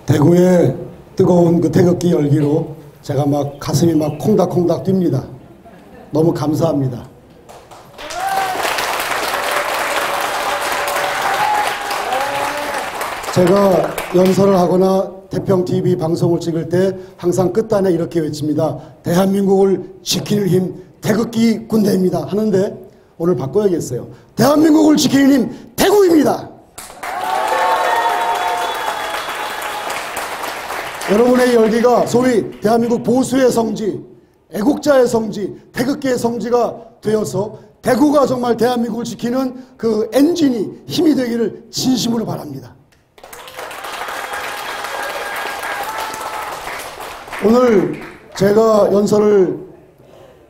대구의 뜨거운 그 태극기 열기로 제가 막 가슴이 막 콩닥콩닥 뜁니다. 너무 감사합니다. 제가 연설을 하거나 태평TV 방송을 찍을 때 항상 끝단에 이렇게 외칩니다. 대한민국을 지키는 힘 태극기 군대입니다 하는데 오늘 바꿔야겠어요. 대한민국을 지키는 힘 태국입니다. 여러분의 열기가 소위 대한민국 보수의 성지, 애국자의 성지, 태극기의 성지가 되어서 대구가 정말 대한민국을 지키는 그 엔진이 힘이 되기를 진심으로 바랍니다. 오늘 제가 연설을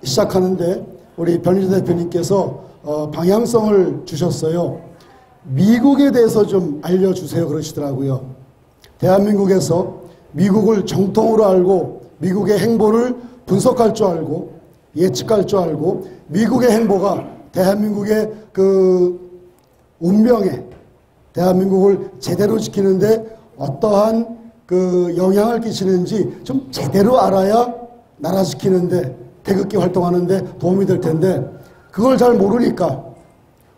시작하는데 우리 변희재 대표님께서 방향성을 주셨어요. 미국에 대해서 좀 알려주세요 그러시더라고요. 대한민국에서 미국을 정통으로 알고 미국의 행보를 분석할 줄 알고 예측할 줄 알고 미국의 행보가 대한민국의 그 운명에 대한민국을 제대로 지키는데 어떠한 그 영향을 끼치는지 좀 제대로 알아야 나라 지키는데 태극기 활동하는데 도움이 될 텐데 그걸 잘 모르니까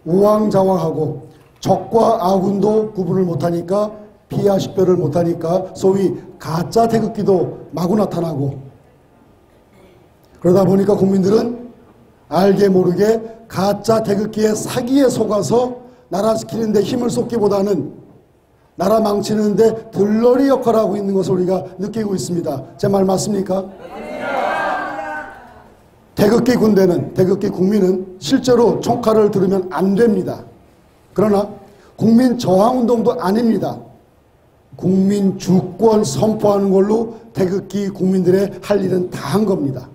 우왕좌왕하고 적과 아군도 구분을 못하니까 피하 식별을 못하니까 소위 가짜 태극기도 마구 나타나고 그러다 보니까 국민들은 알게 모르게 가짜 태극기의 사기에 속아서 나라 지키는데 힘을 쏟기보다는 나라 망치는데 들러리 역할을 하고 있는 것을 우리가 느끼고 있습니다. 제 말 맞습니까? 태극기 군대는, 태극기 국민은 실제로 총칼을 들으면 안 됩니다. 그러나 국민 저항운동도 아닙니다. 국민 주권 선포하는 걸로 태극기 국민들의 할 일은 다 한 겁니다.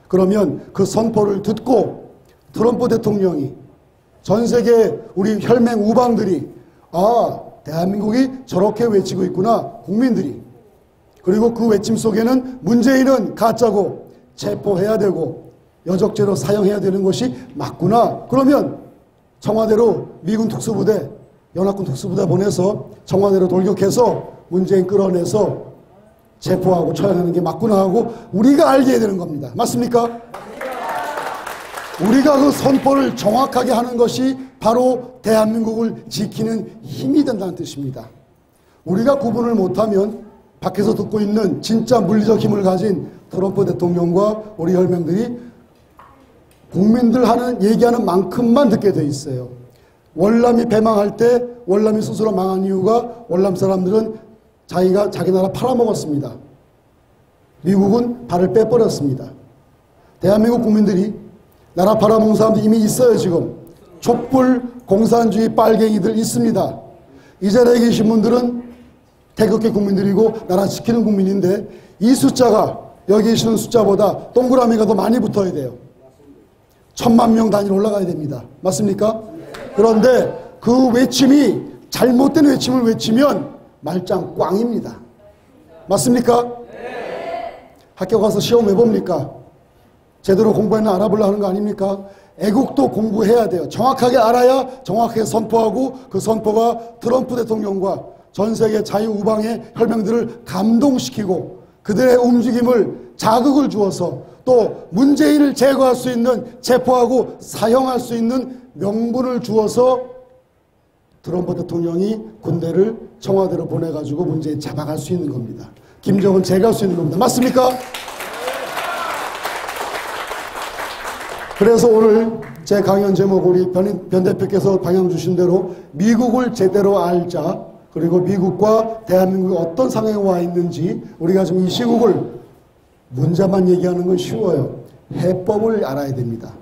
그러면 그 선포를 듣고 트럼프 대통령이 전 세계 우리 혈맹 우방들이 대한민국이 저렇게 외치고 있구나 국민들이 그리고 그 외침 속에는 문재인은 가짜고 체포해야 되고 여적죄로 사형해야 되는 것이 맞구나. 그러면 청와대로 미군 특수부대 연합군 특수부대 보내서 청와대로 돌격해서 문재인 끌어내서 체포하고 처형하는 게 맞구나 하고 우리가 알게 해야 되는 겁니다. 맞습니까? 우리가 그 선포를 정확하게 하는 것이 바로 대한민국을 지키는 힘이 된다는 뜻입니다. 우리가 구분을 못하면 밖에서 듣고 있는 진짜 물리적 힘을 가진 트럼프 대통령과 우리 혈맹들이 국민들 하는 얘기하는 만큼만 듣게 돼 있어요. 월남이 패망할 때 월남이 스스로 망한 이유가 월남 사람들은 자기 나라 팔아먹었습니다. 미국은 발을 빼버렸습니다. 대한민국 국민들이 나라 팔아먹은 사람들이 이미 있어요. 지금 촛불 공산주의 빨갱이들 있습니다. 이 자리에 계신 분들은 태극기 국민들이고 나라 지키는 국민인데 이 숫자가 여기 계시는 숫자보다 동그라미가 더 많이 붙어야 돼요. 1000만 명 단위로 올라가야 됩니다. 맞습니까? 그런데 그 외침이 잘못된 외침을 외치면 말짱 꽝입니다. 맞습니까? 학교 가서 시험 왜 봅니까? 제대로 공부했나 알아보려고 하는 거 아닙니까? 애국도 공부해야 돼요. 정확하게 알아야 정확하게 선포하고 그 선포가 트럼프 대통령과 전 세계 자유우방의 혈맹들을 감동시키고 그들의 움직임을 자극을 주어서 또 문재인을 제거할 수 있는 체포하고 사형할 수 있는 명분을 주어서 트럼프 대통령이 군대를 청와대로 보내가지고 문재인 잡아갈 수 있는 겁니다. 김정은 제거할 수 있는 겁니다. 맞습니까? 그래서 오늘 제 강연 제목 우리 변 대표께서 방향 주신 대로 미국을 제대로 알자 그리고 미국과 대한민국이 어떤 상황에 와 있는지 우리가 지금 이 시국을 문자만 얘기하는 건 쉬워요. 해법을 알아야 됩니다.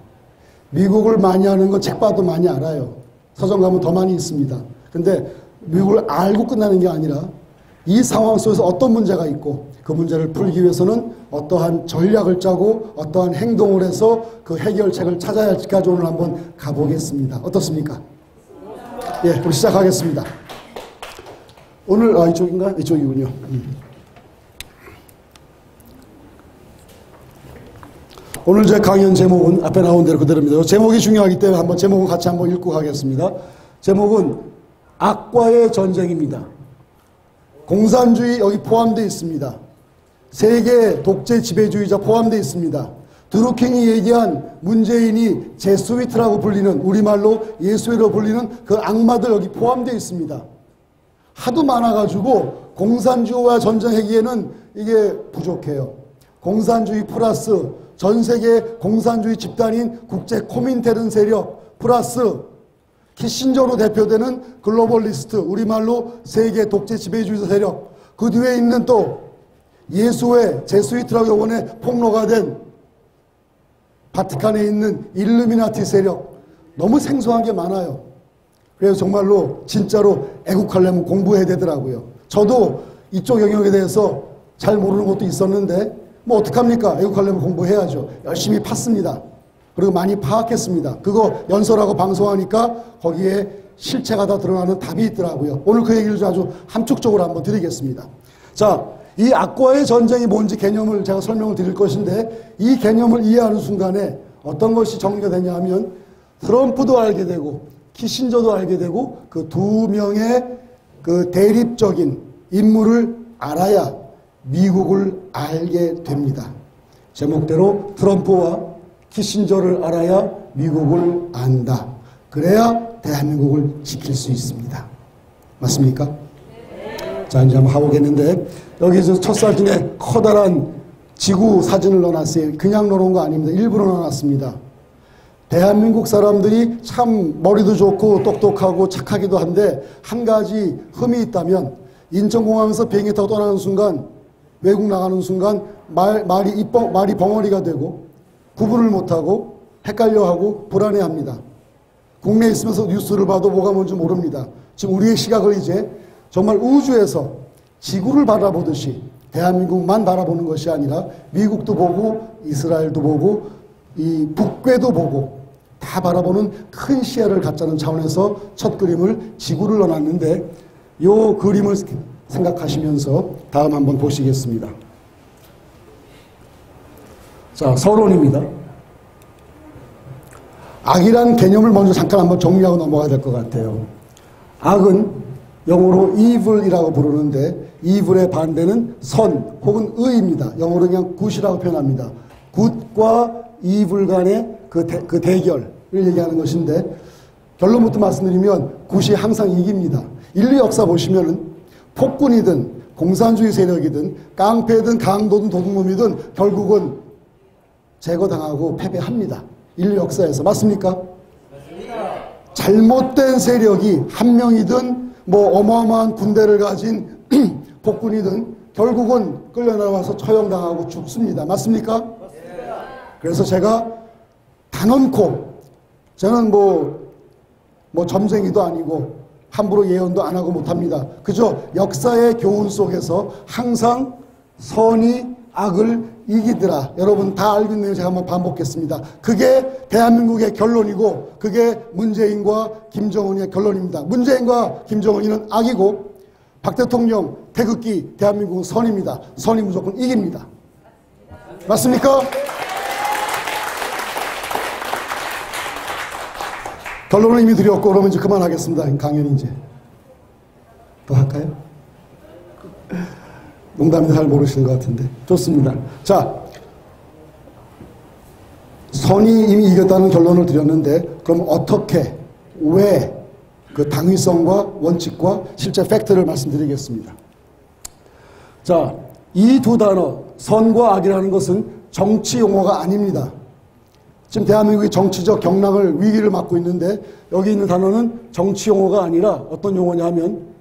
미국을 많이 아는 건 책 봐도 많이 알아요. 서점 가면 더 많이 있습니다. 근데 미국을 알고 끝나는 게 아니라 이 상황 속에서 어떤 문제가 있고 그 문제를 풀기 위해서는 어떠한 전략을 짜고 어떠한 행동을 해서 그 해결책을 찾아야 할지까지 오늘 한번 가보겠습니다. 어떻습니까? 예, 우리 시작하겠습니다. 오늘 이쪽인가? 이쪽이군요. 오늘 제 강연 제목은 앞에 나온 대로 그대로입니다. 제목이 중요하기 때문에 한번 제목을 같이 한번 읽고 가겠습니다. 제목은 악과의 전쟁입니다. 공산주의 여기 포함되어 있습니다. 세계 독재 지배주의자 포함되어 있습니다. 드루킹이 얘기한 문재인이 제스위트라고 불리는, 우리말로 예수회로 불리는 그 악마들 여기 포함되어 있습니다. 하도 많아가지고 공산주의와 전쟁하기에는 이게 부족해요. 공산주의 플러스 전 세계 공산주의 집단인 국제 코민테른 세력 플러스 키신저로 대표되는 글로벌리스트, 우리말로 세계 독재 지배주의 세력, 그 뒤에 있는 또 예수회 제스위트라고 이번에 폭로가 된 바티칸에 있는 일루미나티 세력, 너무 생소한 게 많아요. 그래서 정말로 진짜로 애국하려면 공부해야 되더라고요. 저도 이쪽 영역에 대해서 잘 모르는 것도 있었는데 뭐 어떡합니까? 애국하려면 공부해야죠. 열심히 팠습니다. 그리고 많이 파악했습니다. 그거 연설하고 방송하니까 거기에 실체가 다 드러나는 답이 있더라고요. 오늘 그 얘기를 아주 함축적으로 한번 드리겠습니다. 자, 이 악과의 전쟁이 뭔지 개념을 제가 설명을 드릴 것인데, 이 개념을 이해하는 순간에 어떤 것이 정리가 되냐 하면 트럼프도 알게 되고 키신저도 알게 되고 그 두 명의 그 대립적인 인물을 알아야 미국을 알게 됩니다. 제목대로 트럼프와 키신저를 알아야 미국을 안다. 그래야 대한민국을 지킬 수 있습니다. 맞습니까? 자, 이제 한번 가보겠는데, 여기 첫 사진에 커다란 지구 사진을 넣어놨어요. 그냥 넣어놓은 거 아닙니다. 일부러 넣어놨습니다. 대한민국 사람들이 참 머리도 좋고 똑똑하고 착하기도 한데, 한 가지 흠이 있다면 인천공항에서 비행기 타고 떠나는 순간, 외국 나가는 순간 말이 벙어리가 되고 구분을 못하고 헷갈려하고 불안해합니다. 국내에 있으면서 뉴스를 봐도 뭐가 뭔지 모릅니다. 지금 우리의 시각을 이제 정말 우주에서 지구를 바라보듯이 대한민국만 바라보는 것이 아니라 미국도 보고 이스라엘도 보고 이 북괴도 보고 다 바라보는 큰 시야를 갖자는 차원에서 첫 그림을 지구를 넣어놨는데, 이 그림을 생각하시면서 다음 한번 보시겠습니다. 자, 서론입니다. 악이란 개념을 먼저 잠깐 한번 정리하고 넘어가야 될 것 같아요. 악은 영어로 evil이라고 부르는데, evil의 반대는 선 혹은 의입니다. 영어로 그냥 good이라고 표현합니다. good과 evil 간의 그 대결을 얘기하는 것인데, 결론부터 말씀드리면 good이 항상 이깁니다. 인류 역사 보시면은 폭군이든 공산주의 세력이든 깡패든 강도든 도둑놈이든 결국은 제거당하고 패배합니다. 인류 역사에서. 맞습니까? 맞습니다. 잘못된 세력이 한 명이든 뭐 어마어마한 군대를 가진 폭군이든 결국은 끌려나와서 처형당하고 죽습니다. 맞습니까? 맞습니다. 그래서 제가 단언코, 저는 뭐 점쟁이도 아니고 함부로 예언도 안 하고 못합니다. 그저 역사의 교훈 속에서 항상 선이 악을 이기더라. 여러분 다 알고 있네요. 제가 한번 반복했습니다. 그게 대한민국의 결론이고 그게 문재인과 김정은의 결론입니다. 문재인과 김정은이는 악이고 박 대통령 태극기 대한민국은 선입니다. 선이 무조건 이깁니다. 맞습니까? 결론을 이미 드렸고 그러면 이제 그만하겠습니다. 강연 이제 더 할까요? 농담이 잘 모르시는 것 같은데 좋습니다. 자, 선이 이미 이겼다는 결론을 드렸는데, 그럼 어떻게, 왜, 그 당위성과 원칙과 실제 팩트를 말씀드리겠습니다. 자, 이 두 단어 선과 악이라는 것은 정치 용어가 아닙니다. 지금 대한민국이 정치적 경락을, 위기를 맞고 있는데 여기 있는 단어는 정치 용어가 아니라 어떤 용어냐 하면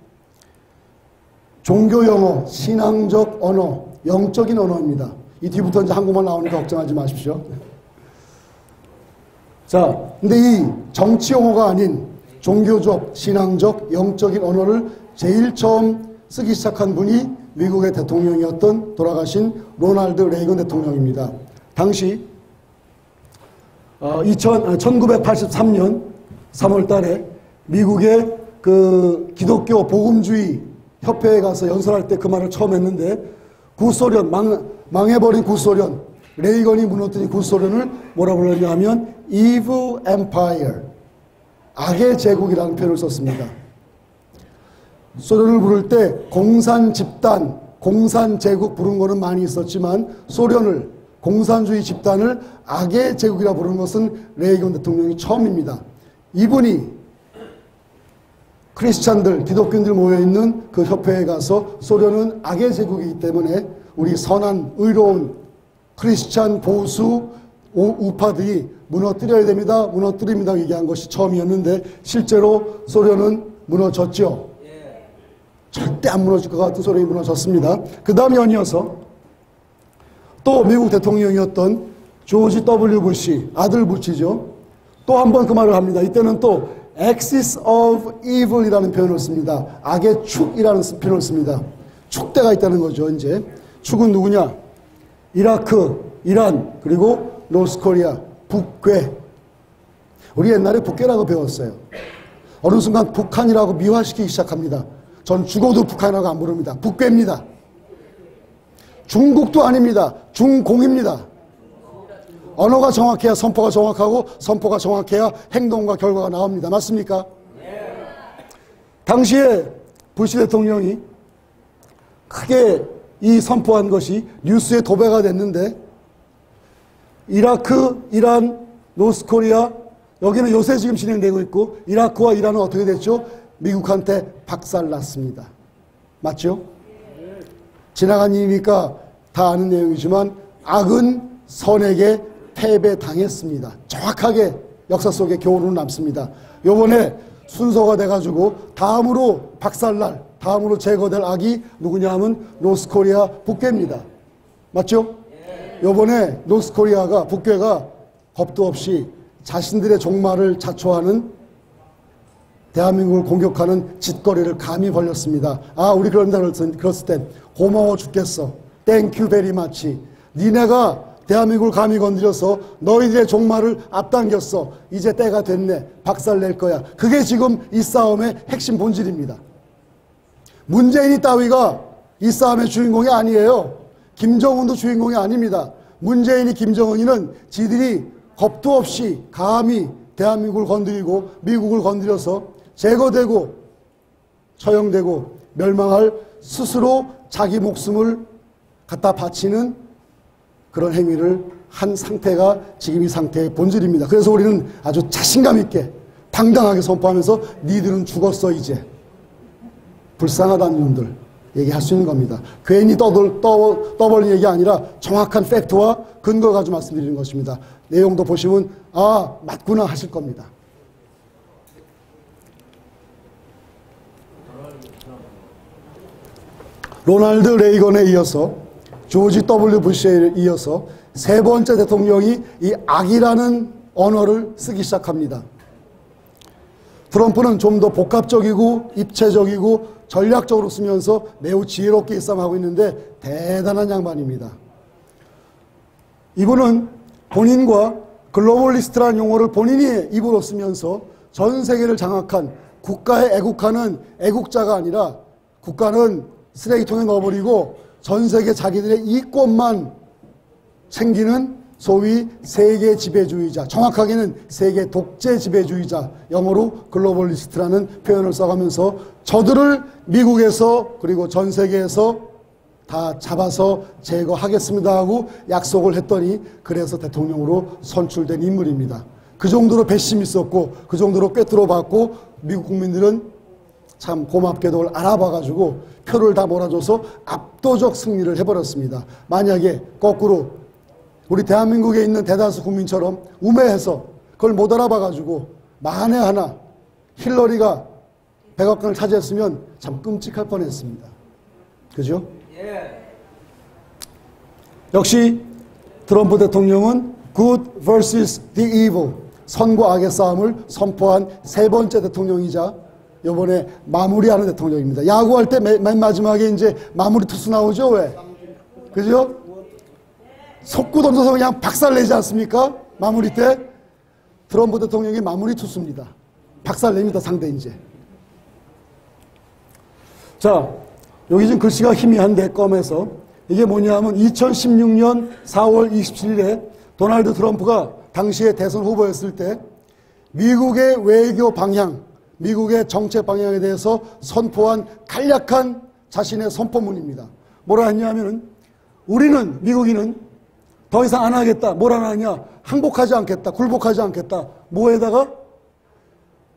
종교 용어, 신앙적 언어, 영적인 언어입니다. 이 뒤부터 이제 한국말 나오니까 걱정하지 마십시오. 자, 근데 이 정치 용어가 아닌 종교적, 신앙적, 영적인 언어를 제일 처음 쓰기 시작한 분이 미국의 대통령이었던 돌아가신 로널드 레이건 대통령입니다. 당시 1983년 3월 달에 미국의 그 기독교 복음주의 협회에 가서 연설할 때 그 말을 처음 했는데, 구소련, 망해버린 구소련, 레이건이 무너뜨린 구소련을 뭐라 불렀냐 하면 Evil Empire, 악의 제국이라는 표현을 썼습니다. 소련을 부를 때 공산 집단, 공산 제국 부른 거는 많이 있었지만 소련을, 공산주의 집단을 악의 제국이라 부르는 것은 레이건 대통령이 처음입니다. 이분이 크리스찬들, 기독교인들 모여있는 그 협회에 가서 소련은 악의 제국이기 때문에 우리 선한, 의로운 크리스찬 보수 우파들이 무너뜨려야 됩니다. 무너뜨립니다. 얘기한 것이 처음이었는데 실제로 소련은 무너졌죠. 절대 안 무너질 것 같은 소련이 무너졌습니다. 그 다음 연이어서 또 미국 대통령이었던 조지 W. 부시, 아들 부시죠. 또 한 번 그 말을 합니다. 이때는 또 axis of evil이라는 표현을 씁니다. 악의 축이라는 표현을 씁니다. 축대가 있다는 거죠. 이제 축은 누구냐? 이라크, 이란, 그리고 노스코리아, 북괴. 우리 옛날에 북괴라고 배웠어요. 어느 순간 북한이라고 미화시키기 시작합니다. 전 죽어도 북한이라고 안 부릅니다. 북괴입니다. 중국도 아닙니다. 중공입니다. 언어가 정확해야 선포가 정확하고 선포가 정확해야 행동과 결과가 나옵니다. 맞습니까? 당시에 부시 대통령이 크게 이 선포한 것이 뉴스에 도배가 됐는데 이라크, 이란, 노스코리아 여기는 요새 지금 진행되고 있고 이라크와 이란은 어떻게 됐죠? 미국한테 박살났습니다. 맞죠? 지나간 일이니까 다 아는 내용이지만 악은 선에게 패배당했습니다. 정확하게 역사 속에 교훈은 남습니다. 요번에 순서가 돼가지고 다음으로 박살날, 다음으로 제거될 악이 누구냐 하면 노스코리아 북괴입니다. 맞죠? 요번에 노스코리아가, 북괴가 겁도 없이 자신들의 종말을 자초하는 대한민국을 공격하는 짓거리를 감히 벌였습니다. 아, 우리 그런다 그랬을 땐 고마워 죽겠어. 땡큐 베리 마치. 니네가 대한민국을 감히 건드려서 너희들의 종말을 앞당겼어. 이제 때가 됐네. 박살낼 거야. 그게 지금 이 싸움의 핵심 본질입니다. 문재인이 따위가 이 싸움의 주인공이 아니에요. 김정은도 주인공이 아닙니다. 문재인이, 김정은이는 지들이 겁도 없이 감히 대한민국을 건드리고 미국을 건드려서 제거되고 처형되고 멸망할 스스로 자기 목숨을 갖다 바치는 그런 행위를 한 상태가 지금 이 상태의 본질입니다. 그래서 우리는 아주 자신감 있게 당당하게 선포하면서 니들은 죽었어 이제. 불쌍하다는 놈들 얘기할 수 있는 겁니다. 괜히 떠벌린 얘기 아니라 정확한 팩트와 근거를 가지고 말씀드리는 것입니다. 내용도 보시면 아 맞구나 하실 겁니다. 로널드 레이건에 이어서 조지 W. 부시에 이어서 세 번째 대통령이 이 악이라는 언어를 쓰기 시작합니다. 트럼프는 좀 더 복합적이고 입체적이고 전략적으로 쓰면서 매우 지혜롭게 일삼하고 있는데 대단한 양반입니다. 이분은 본인과 글로벌리스트라는 용어를 본인이 입으로 쓰면서 전 세계를 장악한 국가에 애국하는 애국자가 아니라 국가는 쓰레기통에 넣어버리고 전 세계 자기들의 이권만 챙기는 소위 세계 지배주의자, 정확하게는 세계 독재 지배주의자, 영어로 글로벌리스트라는 표현을 써가면서 저들을 미국에서 그리고 전 세계에서 다 잡아서 제거하겠습니다 하고 약속을 했더니 그래서 대통령으로 선출된 인물입니다. 그 정도로 배심이 있었고 그 정도로 꿰뚫어 봤고 미국 국민들은 참 고맙게도 알아봐가지고 표를 다 몰아줘서 압도적 승리를 해버렸습니다. 만약에 거꾸로 우리 대한민국에 있는 대다수 국민처럼 우매해서 그걸 못 알아봐가지고 만에 하나 힐러리가 백악관을 차지했으면 참 끔찍할 뻔했습니다. 그죠? 역시 트럼프 대통령은 good versus the evil, 선과 악의 싸움을 선포한 세 번째 대통령이자 이번에 마무리하는 대통령입니다. 야구할 때 맨 마지막에 이제 마무리 투수 나오죠? 왜? 그죠? 속구 던져서 그냥 박살내지 않습니까? 마무리 때. 트럼프 대통령이 마무리 투수입니다. 박살냅니다, 상대 이제. 자, 여기 지금 글씨가 희미한데, 껌에서. 이게 뭐냐 하면 2016년 4월 27일에 도널드 트럼프가 당시에 대선 후보였을 때 미국의 외교 방향, 미국의 정책 방향에 대해서 선포한 간략한 자신의 선포문입니다. 뭐라 했냐면은 우리는 미국인은 더 이상 안 하겠다. 뭘 안 하냐? 항복하지 않겠다. 굴복하지 않겠다. 뭐에다가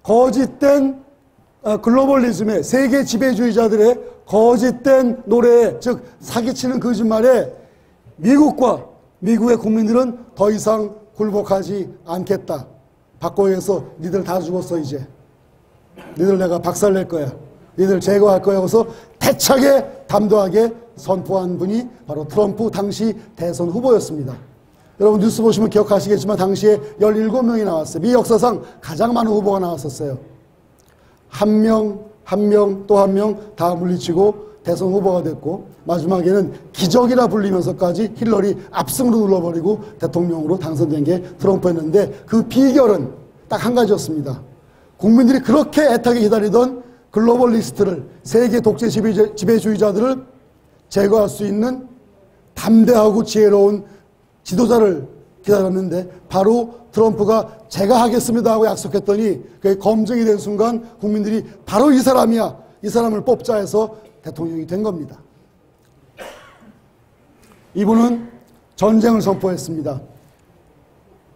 거짓된 글로벌리즘의 세계 지배주의자들의 거짓된 노래에, 즉 사기치는 거짓말에 미국과 미국의 국민들은 더 이상 굴복하지 않겠다. 바꿔 얘기해서 니들 다 죽었어 이제. 니들 내가 박살낼 거야. 니들 제거할 거야. 그래서 대차게 담대하게 선포한 분이 바로 트럼프 당시 대선 후보였습니다. 여러분 뉴스 보시면 기억하시겠지만 당시에 17명이 나왔어요. 미 역사상 가장 많은 후보가 나왔었어요. 한 명 또 한 명 다 물리치고 대선 후보가 됐고 마지막에는 기적이라 불리면서까지 힐러리 압승으로 눌러버리고 대통령으로 당선된 게 트럼프였는데 그 비결은 딱 한 가지였습니다. 국민들이 그렇게 애타게 기다리던 글로벌리스트를, 세계 독재 지배주의자들을 제거할 수 있는 담대하고 지혜로운 지도자를 기다렸는데 바로 트럼프가 제가 하겠습니다 하고 약속했더니 그게 검증이 된 순간 국민들이 바로 이 사람이야, 이 사람을 뽑자 해서 대통령이 된 겁니다. 이분은 전쟁을 선포했습니다.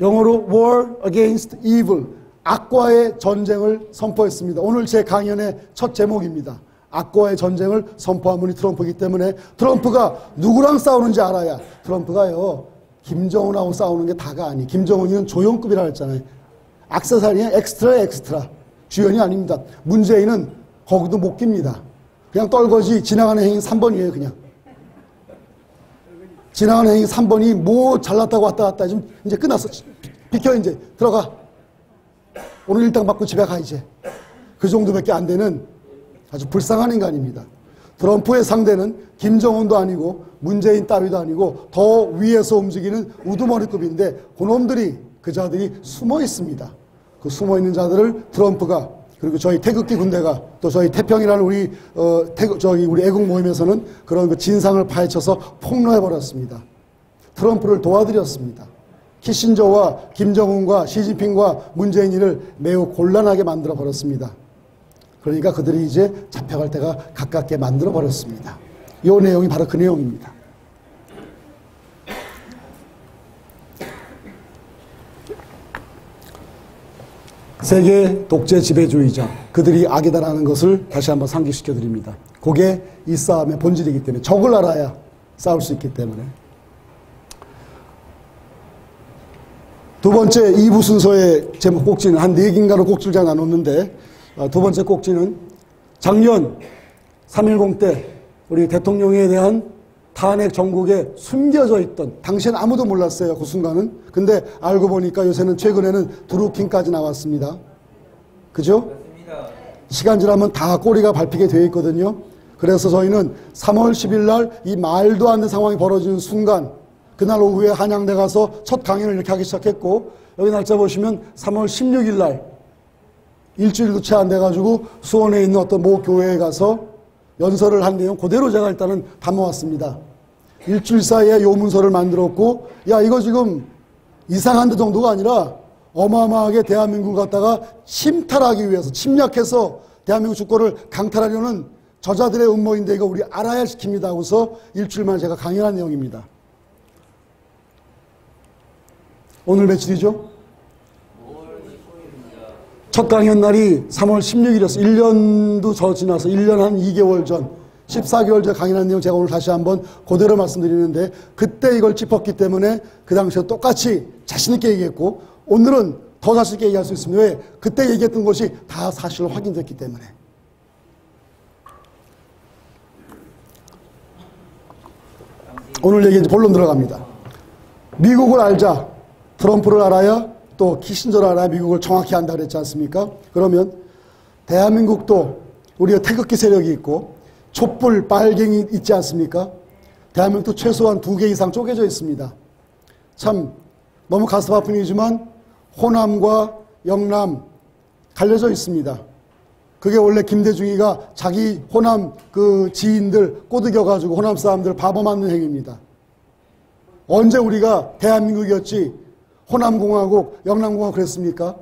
영어로 War Against Evil, 악과의 전쟁을 선포했습니다. 오늘 제 강연의 첫 제목입니다. 악과의 전쟁을 선포한 분이 트럼프이기 때문에 트럼프가 누구랑 싸우는지 알아야. 트럼프가요 김정은하고 싸우는 게 다가 아니. 김정은이는 조연급이라 했잖아요. 액세서리에 엑스트라 주연이 아닙니다. 문재인은 거기도 못 깁니다. 그냥 떨거지. 지나가는 행위 3번이에요 그냥. 지나가는 행위 3번이 뭐 잘났다고 왔다 갔다. 지금 이제 끝났어. 비켜 이제 들어가. 오늘 일당 받고 집에 가 이제. 그 정도밖에 안 되는 아주 불쌍한 인간입니다. 트럼프의 상대는 김정은도 아니고 문재인 따위도 아니고 더 위에서 움직이는 우두머리급인데 그놈들이, 그 자들이 숨어 있습니다. 그 숨어 있는 자들을 트럼프가, 그리고 저희 태극기 군대가, 또 저희 태평이라는 우리 우리 애국 모임에서는 그런 그 진상을 파헤쳐서 폭로해버렸습니다. 트럼프를 도와드렸습니다. 키신저와 김정은과 시진핑과 문재인이를 매우 곤란하게 만들어 버렸습니다. 그러니까 그들이 이제 잡혀갈 때가 가깝게 만들어 버렸습니다. 이 내용이 바로 그 내용입니다. 세계 독재 지배주의자, 그들이 악이다라는 것을 다시 한번 상기시켜 드립니다. 그게 이 싸움의 본질이기 때문에, 적을 알아야 싸울 수 있기 때문에. 두 번째 2부 순서의 제목 꼭지는 한 4개인가로 꼭지를 제가 나눴는데, 두 번째 꼭지는 작년 3.10 때 우리 대통령에 대한 탄핵 정국에 숨겨져 있던, 당시엔 아무도 몰랐어요 그 순간은. 근데 알고 보니까 요새는 최근에는 드루킹까지 나왔습니다. 그죠? 시간 지나면 다 꼬리가 밟히게 되어 있거든요. 그래서 저희는 3월 10일 날 이 말도 안 되는 상황이 벌어지는 순간, 그날 오후에 한양대 가서 첫 강연을 이렇게 하기 시작했고, 여기 날짜 보시면 3월 16일 날 일주일도 채 안 돼가지고 수원에 있는 어떤 모 교회에 가서 연설을 한 내용 그대로 제가 일단은 담아왔습니다. 일주일 사이에 요 문서를 만들었고, 야 이거 지금 이상한 데 정도가 아니라 어마어마하게 대한민국을 갖다가 침탈하기 위해서, 침략해서 대한민국 주권을 강탈하려는 저자들의 음모인데 이거 우리 알아야 시킵니다 하고서 일주일 만에 제가 강연한 내용입니다. 오늘 며칠이죠? 첫 강연 날이 3월 16일이었어요. 1년도 저 지나서 1년 한 2개월 전, 14개월 전 강연한 내용 제가 오늘 다시 한번 그대로 말씀드리는데, 그때 이걸 짚었기 때문에 그 당시에 똑같이 자신있게 얘기했고, 오늘은 더 자신있게 얘기할 수 있습니다. 왜? 그때 얘기했던 것이 다 사실로 확인됐기 때문에. 오늘 얘기 이제 본론 들어갑니다. 미국을 알자. 트럼프를 알아야, 또 키신저를 알아야 미국을 정확히 안다 그랬지 않습니까? 그러면 대한민국도 우리가 태극기 세력이 있고 촛불, 빨갱이 있지 않습니까? 대한민국도 최소한 2개 이상 쪼개져 있습니다. 참 너무 가슴 아픈 일이지만 호남과 영남 갈려져 있습니다. 그게 원래 김대중이가 자기 호남 그 지인들 꼬드겨가지고 호남 사람들 바보 맞는 행위입니다. 언제 우리가 대한민국이었지 호남공화국, 영남공화국 그랬습니까?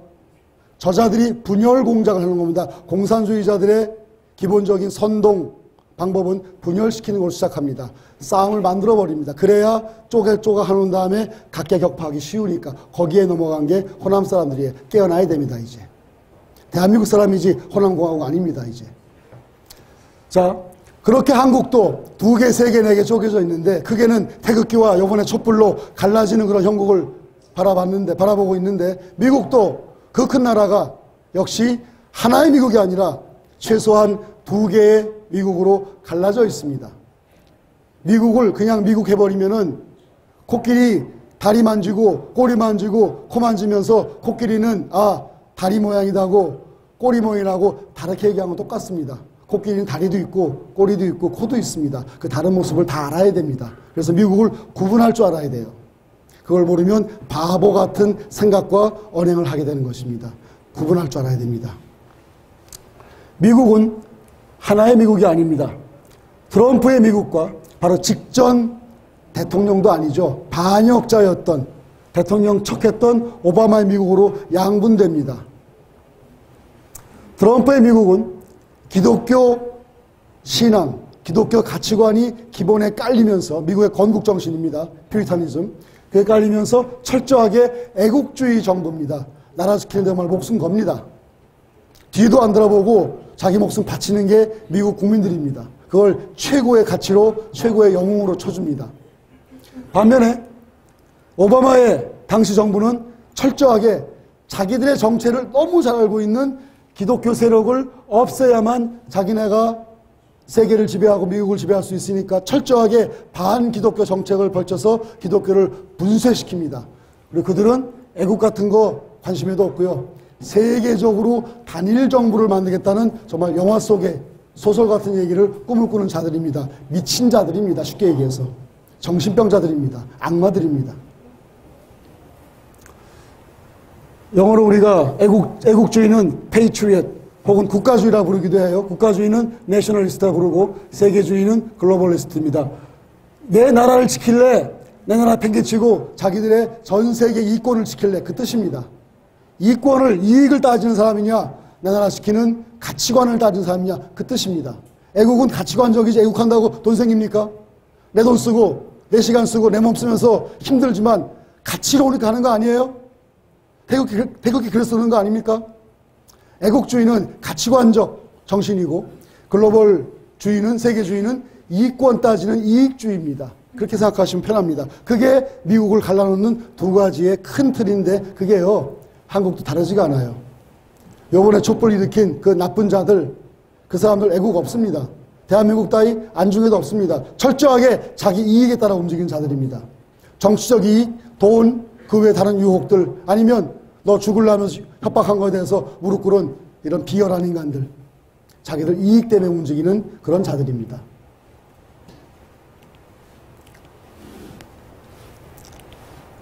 저자들이 분열 공작을 하는 겁니다. 공산주의자들의 기본적인 선동 방법은 분열시키는 걸 시작합니다. 싸움을 만들어 버립니다. 그래야 쪼개쪼가 하는 다음에 각계격파하기 쉬우니까 거기에 넘어간 게 호남 사람들이 깨어나야 됩니다. 이제 대한민국 사람이지 호남공화국 아닙니다. 이제 자, 그렇게 한국도 2개, 3개, 4개 쪼개져 있는데 크게는 태극기와 이번에 촛불로 갈라지는 그런 형국을 바라보고 있는데 미국도 그 큰 나라가 역시 하나의 미국이 아니라 최소한 2개의 미국으로 갈라져 있습니다. 미국을 그냥 미국 해버리면은 코끼리 다리 만지고 꼬리 만지고 코 만지면서 코끼리는 다리 모양이다 하고 꼬리 모양이라고 다르게 얘기하면 똑같습니다. 코끼리는 다리도 있고 꼬리도 있고 코도 있습니다. 그 다른 모습을 다 알아야 됩니다. 그래서 미국을 구분할 줄 알아야 돼요. 그걸 모르면 바보 같은 생각과 언행을 하게 되는 것입니다. 구분할 줄 알아야 됩니다. 미국은 하나의 미국이 아닙니다. 트럼프의 미국과 바로 직전 대통령도 아니죠. 반역자였던 대통령 척했던 오바마의 미국으로 양분됩니다. 트럼프의 미국은 기독교 신앙, 기독교 가치관이 기본에 깔리면서 미국의 건국 정신입니다. 퓨리타니즘. 그게 깔리면서 철저하게 애국주의 정부입니다. 나라 지키는 데 정말 목숨 겁니다. 뒤도 안 돌아보고 자기 목숨 바치는 게 미국 국민들입니다. 그걸 최고의 가치로 최고의 영웅으로 쳐줍니다. 반면에 오바마의 당시 정부는 철저하게 자기들의 정체를 너무 잘 알고 있는 기독교 세력을 없애야만 자기네가 세계를 지배하고 미국을 지배할 수 있으니까 철저하게 반기독교 정책을 펼쳐서 기독교를 분쇄시킵니다. 그리고 그들은 애국 같은 거 관심에도 없고요. 세계적으로 단일 정부를 만들겠다는 정말 영화 속의 소설 같은 얘기를 꿈을 꾸는 자들입니다. 미친 자들입니다. 쉽게 얘기해서. 정신병자들입니다. 악마들입니다. 영어로 우리가 애국주의는 patriot 혹은 국가주의라 부르기도 해요. 국가주의는 내셔널리스트라 부르고 세계주의는 글로벌리스트입니다. 내 나라를 지킬래? 내 나라 팽개치고 자기들의 전 세계 이권을 지킬래? 그 뜻입니다. 이익을 따지는 사람이냐? 내 나라 지키는 가치관을 따지는 사람이냐? 그 뜻입니다. 애국은 가치관적이지 애국한다고 돈 생깁니까? 내 돈 쓰고 내 시간 쓰고 내 몸 쓰면서 힘들지만 가치로 오니까 하는 거 아니에요? 태극기 그래서 쓰는 거 아닙니까? 애국주의는 가치관적 정신이고 글로벌주의는 세계주의는 이익권 따지는 이익주의입니다. 그렇게 생각하시면 편합니다. 그게 미국을 갈라놓는 2가지의 큰 틀인데 그게요. 한국도 다르지가 않아요. 요번에 촛불 일으킨 그 나쁜 자들 그 사람들 애국 없습니다. 대한민국 따위 안중에도 없습니다. 철저하게 자기 이익에 따라 움직이는 자들입니다. 정치적 이익, 돈, 그 외에 다른 유혹들 아니면 너 죽으려면서 협박한 거에 대해서 무릎 꿇은 이런 비열한 인간들 자기들 이익 때문에 움직이는 그런 자들입니다.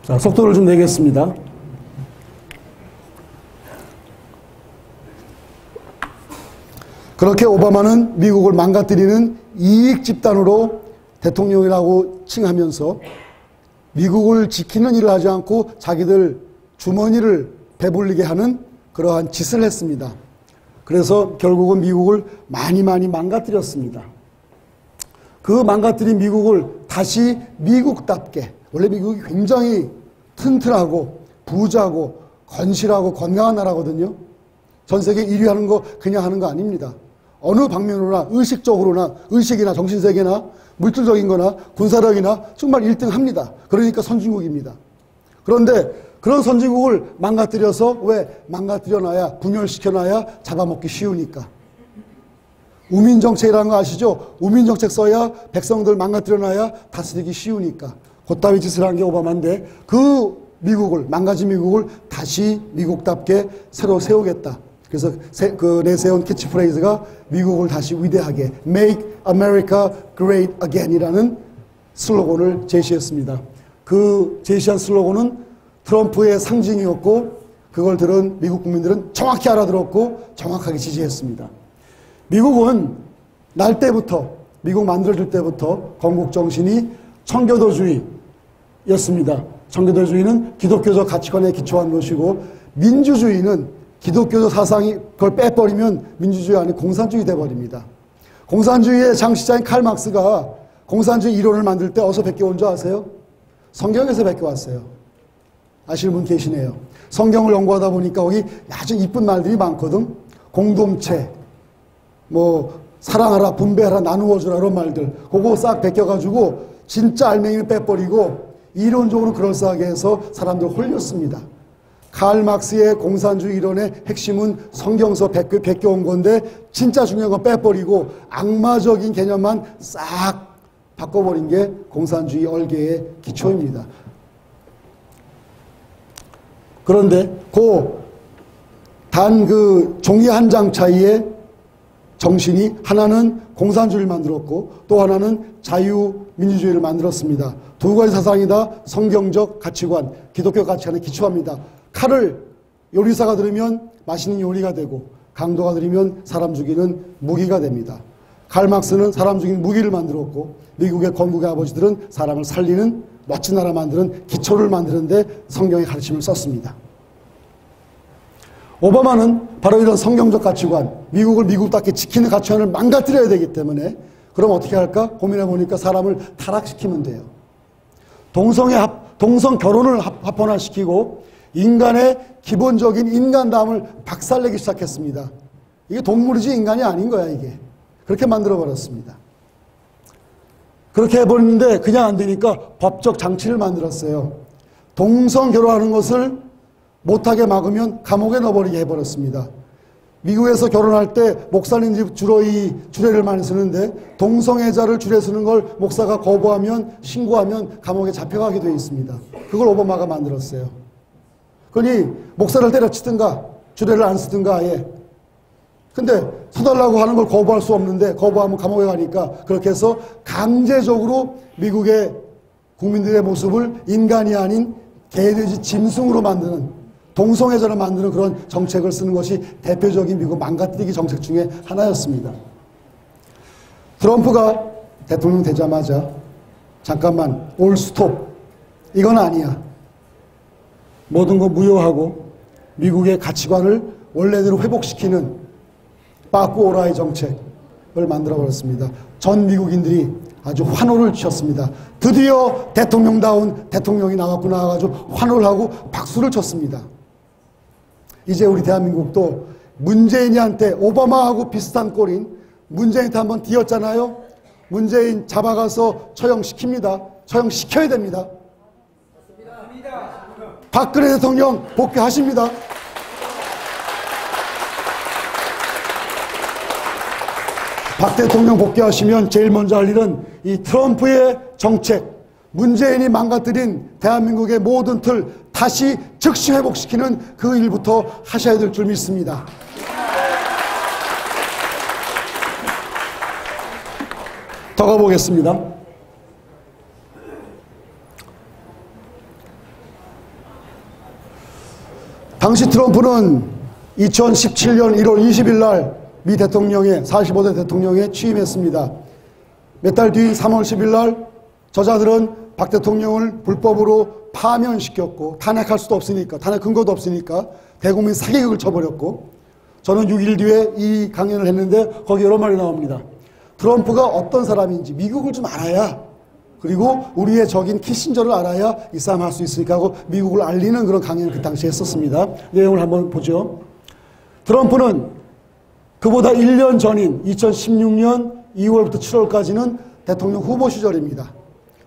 자, 속도를 좀 내겠습니다. 그렇게 오바마는 미국을 망가뜨리는 이익 집단으로 대통령이라고 칭하면서 미국을 지키는 일을 하지 않고 자기들 주머니를 배불리게 하는 그러한 짓을 했습니다. 그래서 결국은 미국을 많이 망가뜨렸습니다. 그 망가뜨린 미국을 다시 미국답게 원래 미국이 굉장히 튼튼하고 부자고 건실하고 건강한 나라거든요. 전 세계 1위 하는 거 그냥 하는 거 아닙니다. 어느 방면으로나 의식적으로나 의식이나 정신세계나 물질적인 거나 군사력이나 정말 1등 합니다. 그러니까 선진국입니다. 그런데 그런 선진국을 망가뜨려서 왜 망가뜨려놔야 분열시켜놔야 잡아먹기 쉬우니까. 우민정책이라는 거 아시죠? 우민정책 써야 백성들 망가뜨려놔야 다스리기 쉬우니까. 그따위 짓을 한 게 오바마인데 그 미국을 망가진 미국을 다시 미국답게 새로 세우겠다. 그래서 내세운 캐치프레이즈가 미국을 다시 위대하게 Make America Great Again이라는 슬로건을 제시했습니다. 그 제시한 슬로건은 트럼프의 상징이었고 그걸 들은 미국 국민들은 정확히 알아들었고 정확하게 지지했습니다. 미국은 날 때부터 미국 만들어질 때부터 건국정신이 청교도주의였습니다. 청교도주의는 기독교적 가치관에 기초한 것이고 민주주의는 기독교적 사상이 그걸 빼버리면 민주주의 아닌 공산주의 돼버립니다. 공산주의의 창시자인 칼 막스가 공산주의 이론을 만들 때 어디서 베껴온 줄 아세요? 성경에서 베껴왔어요. 아시는 분 계시네요. 성경을 연구하다 보니까 거기 아주 이쁜 말들이 많거든. 공동체, 뭐 사랑하라, 분배하라, 나누어주라 이런 말들. 그거 싹 베껴가지고 진짜 알맹이는 빼버리고 이론적으로 그럴싸하게 해서 사람들 홀렸습니다. 칼 막스의 공산주의 이론의 핵심은 성경서 베껴온 건데 진짜 중요한 건 빼버리고 악마적인 개념만 싹 바꿔버린 게 공산주의 얼개의 기초입니다. 그런데 그 종이 한 장 차이의 정신이 하나는 공산주의를 만들었고 또 하나는 자유민주주의를 만들었습니다. 두 가지 사상이 다 성경적 가치관, 기독교 가치관에 기초합니다. 칼을 요리사가 들으면 맛있는 요리가 되고 강도가 들으면 사람 죽이는 무기가 됩니다. 칼 막스는 사람 죽이는 무기를 만들었고 미국의 건국의 아버지들은 사람을 살리는 멋진 나라 만드는 기초를 만드는데 성경의 가르침을 썼습니다. 오바마는 바로 이런 성경적 가치관, 미국을 미국답게 지키는 가치관을 망가뜨려야 되기 때문에 그럼 어떻게 할까? 고민해 보니까 사람을 타락시키면 돼요. 동성 결혼을 합헌화시키고 인간의 기본적인 인간다움을 박살내기 시작했습니다. 이게 동물이지 인간이 아닌 거야 이게. 그렇게 만들어버렸습니다. 그렇게 해버렸는데 그냥 안 되니까 법적 장치를 만들었어요. 동성 결혼하는 것을 못하게 막으면 감옥에 넣어버리게 해버렸습니다. 미국에서 결혼할 때 목사님들이 주로 이 주례를 많이 쓰는데 동성애자를 주례 쓰는 걸 목사가 거부하면 신고하면 감옥에 잡혀가게 되어 있습니다. 그걸 오바마가 만들었어요. 그러니 목사를 때려치든가 주례를 안 쓰든가 아예. 근데 서달라고 하는 걸 거부할 수 없는데 거부하면 감옥에 가니까 그렇게 해서 강제적으로 미국의 국민들의 모습을 인간이 아닌 개돼지 짐승으로 만드는 동성애자를 만드는 그런 정책을 쓰는 것이 대표적인 미국 망가뜨리기 정책 중에 하나였습니다. 트럼프가 대통령 되자마자 잠깐만 올 스톱 이건 아니야. 모든 거 무효하고 미국의 가치관을 원래대로 회복시키는 빠꾸 오라이 정책을 만들어버렸습니다. 전 미국인들이 아주 환호를 쳤습니다. 드디어 대통령다운 대통령이 나왔구나 해가지고 환호를 하고 박수를 쳤습니다. 이제 우리 대한민국도 문재인이한테 오바마하고 비슷한 꼴인 문재인한테 한번 뒤었잖아요. 문재인 잡아가서 처형시킵니다. 처형시켜야 됩니다. 박근혜 대통령 복귀하십니다. 박 대통령 복귀하시면 제일 먼저 할 일은 이 트럼프의 정책, 문재인이 망가뜨린 대한민국의 모든 틀 다시 즉시 회복시키는 그 일부터 하셔야 될 줄 믿습니다. 더 가보겠습니다. 당시 트럼프는 2017년 1월 20일 날 미 대통령의 45대 대통령에 취임했습니다. 몇 달 뒤 3월 10일 날 저자들은 박 대통령을 불법으로 파면시켰고 탄핵할 수도 없으니까 탄핵 근거도 없으니까 대국민 사기극을 쳐버렸고 저는 6일 뒤에 이 강연을 했는데 거기 여러 말이 나옵니다. 트럼프가 어떤 사람인지 미국을 좀 알아야 그리고 우리의 적인 키신저를 알아야 이 싸움 할 수 있으니까 하고 미국을 알리는 그런 강연을 그 당시에 했었습니다. 내용을 한번 보죠. 트럼프는 그보다 1년 전인 2016년 2월부터 7월까지는 대통령 후보 시절입니다.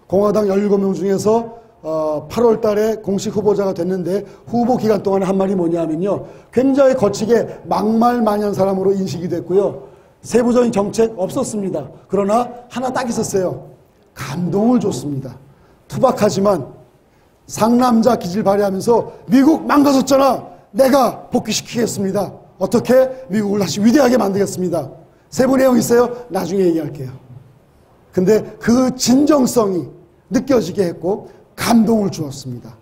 공화당 17명 중에서 8월 달에 공식 후보자가 됐는데 후보 기간 동안에 한 말이 뭐냐면요. 굉장히 거치게 막말만연 사람으로 인식이 됐고요. 세부적인 정책 없었습니다. 그러나 하나 딱 있었어요. 감동을 줬습니다. 투박하지만 상남자 기질 발휘하면서 미국 망가졌잖아. 내가 복귀시키겠습니다. 어떻게? 미국을 다시 위대하게 만들겠습니다. 세부 내용 있어요? 나중에 얘기할게요. 근데 그 진정성이 느껴지게 했고 감동을 주었습니다.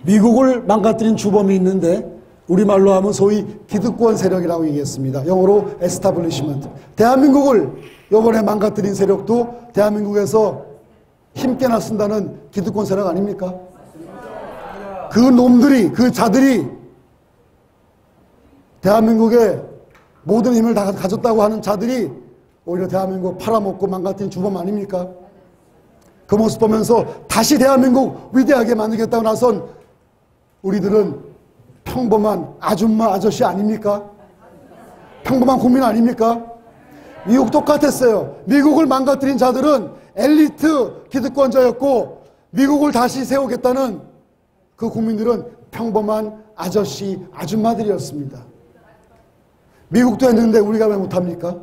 미국을 망가뜨린 주범이 있는데 우리말로 하면 소위 기득권 세력이라고 얘기했습니다. 영어로 에스타블리시먼트. 대한민국을 이번에 망가뜨린 세력도 대한민국에서 힘께나 쓴다는 기득권 세력 아닙니까? 그 놈들이, 그 자들이 대한민국의 모든 힘을 다 가졌다고 하는 자들이 오히려 대한민국 팔아먹고 망가뜨린 주범 아닙니까? 그 모습 보면서 다시 대한민국 위대하게 만들겠다고 나선 우리들은 평범한 아줌마 아저씨 아닙니까? 평범한 국민 아닙니까? 미국 똑같았어요. 미국을 망가뜨린 자들은 엘리트 기득권자였고 미국을 다시 세우겠다는 그 국민들은 평범한 아저씨 아줌마들이었습니다. 미국도 했는데 우리가 왜 못합니까?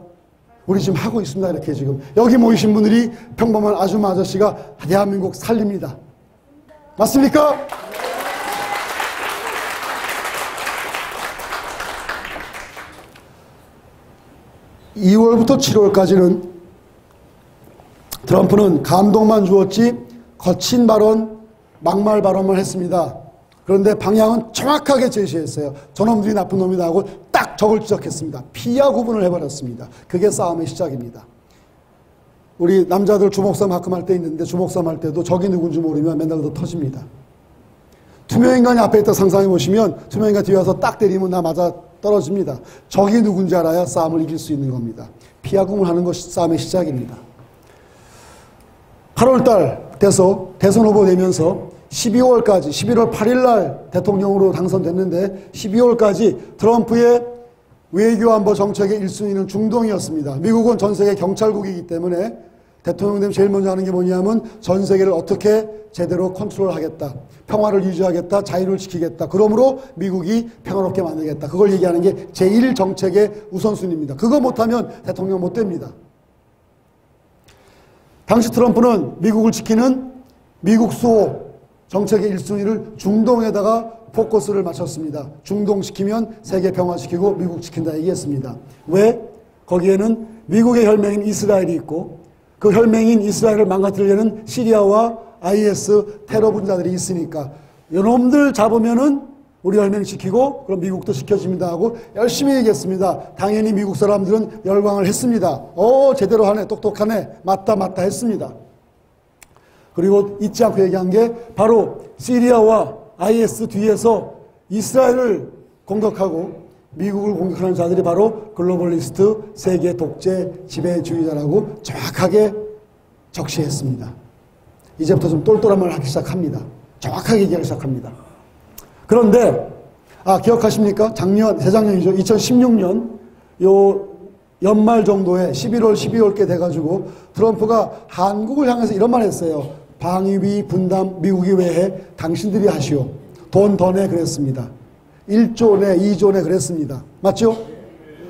우리 지금 하고 있습니다. 이렇게 지금 여기 모이신 분들이 평범한 아줌마 아저씨가 대한민국 살립니다. 맞습니까? (2월부터) (7월까지는) 트럼프는 감동만 주었지 거친 발언, 막말 발언만 했습니다. 그런데 방향은 정확하게 제시했어요. 저놈들이 나쁜 놈이다 하고 딱 적을 지적했습니다. 피하 구분을 해버렸습니다. 그게 싸움의 시작입니다. 우리 남자들 주먹싸움 가끔 할 때 있는데 주먹싸움 할 때도 적이 누군지 모르면 맨날 더 터집니다. 투명인간이 앞에 있다 상상해 보시면 투명인간 뒤에 와서 딱 때리면 나 맞아 떨어집니다. 적이 누군지 알아야 싸움을 이길 수 있는 겁니다. 피하 구분하는 것이 싸움의 시작입니다. 8월달 돼서 대선 후보 되면서 12월까지 11월 8일날 대통령으로 당선됐는데 12월까지 트럼프의 외교안보 정책의 1순위는 중동이었습니다. 미국은 전세계 경찰국이기 때문에 대통령 되면 제일 먼저 하는 게 뭐냐면 전 세계를 어떻게 제대로 컨트롤하겠다. 평화를 유지하겠다. 자유를 지키겠다. 그러므로 미국이 평화롭게 만들겠다. 그걸 얘기하는 게 제1정책의 우선순위입니다. 그거 못하면 대통령 못 됩니다. 당시 트럼프는 미국을 지키는 미국 수호 정책의 1순위를 중동에다가 포커스를 맞췄습니다. 중동 지키면 세계 평화시키고 미국 지킨다 얘기했습니다. 왜? 거기에는 미국의 혈맹인 이스라엘이 있고 그 혈맹인 이스라엘을 망가뜨리려는 시리아와 IS 테러 분자들이 있으니까 이놈들 잡으면은 우리 혈맹 지키고 그럼 미국도 지켜집니다 하고 열심히 얘기했습니다. 당연히 미국 사람들은 열광을 했습니다. 제대로 하네, 똑똑하네, 맞다 했습니다. 그리고 잊지 않고 얘기한 게 바로 시리아와 IS 뒤에서 이스라엘을 공격하고 미국을 공격하는 자들이 바로 글로벌리스트, 세계 독재, 지배주의자라고 정확하게 적시했습니다. 이제부터 좀 똘똘한 말을 하기 시작합니다. 정확하게 얘기하기 시작합니다. 그런데 기억하십니까? 재작년이죠. 2016년 요 연말 정도에 11월, 12월께 돼가지고 트럼프가 한국을 향해서 이런 말 했어요. 방위비 분담 미국이 왜 해? 당신들이 하시오. 돈 더 내 그랬습니다. 1조 내, 2조 내 그랬습니다. 맞죠?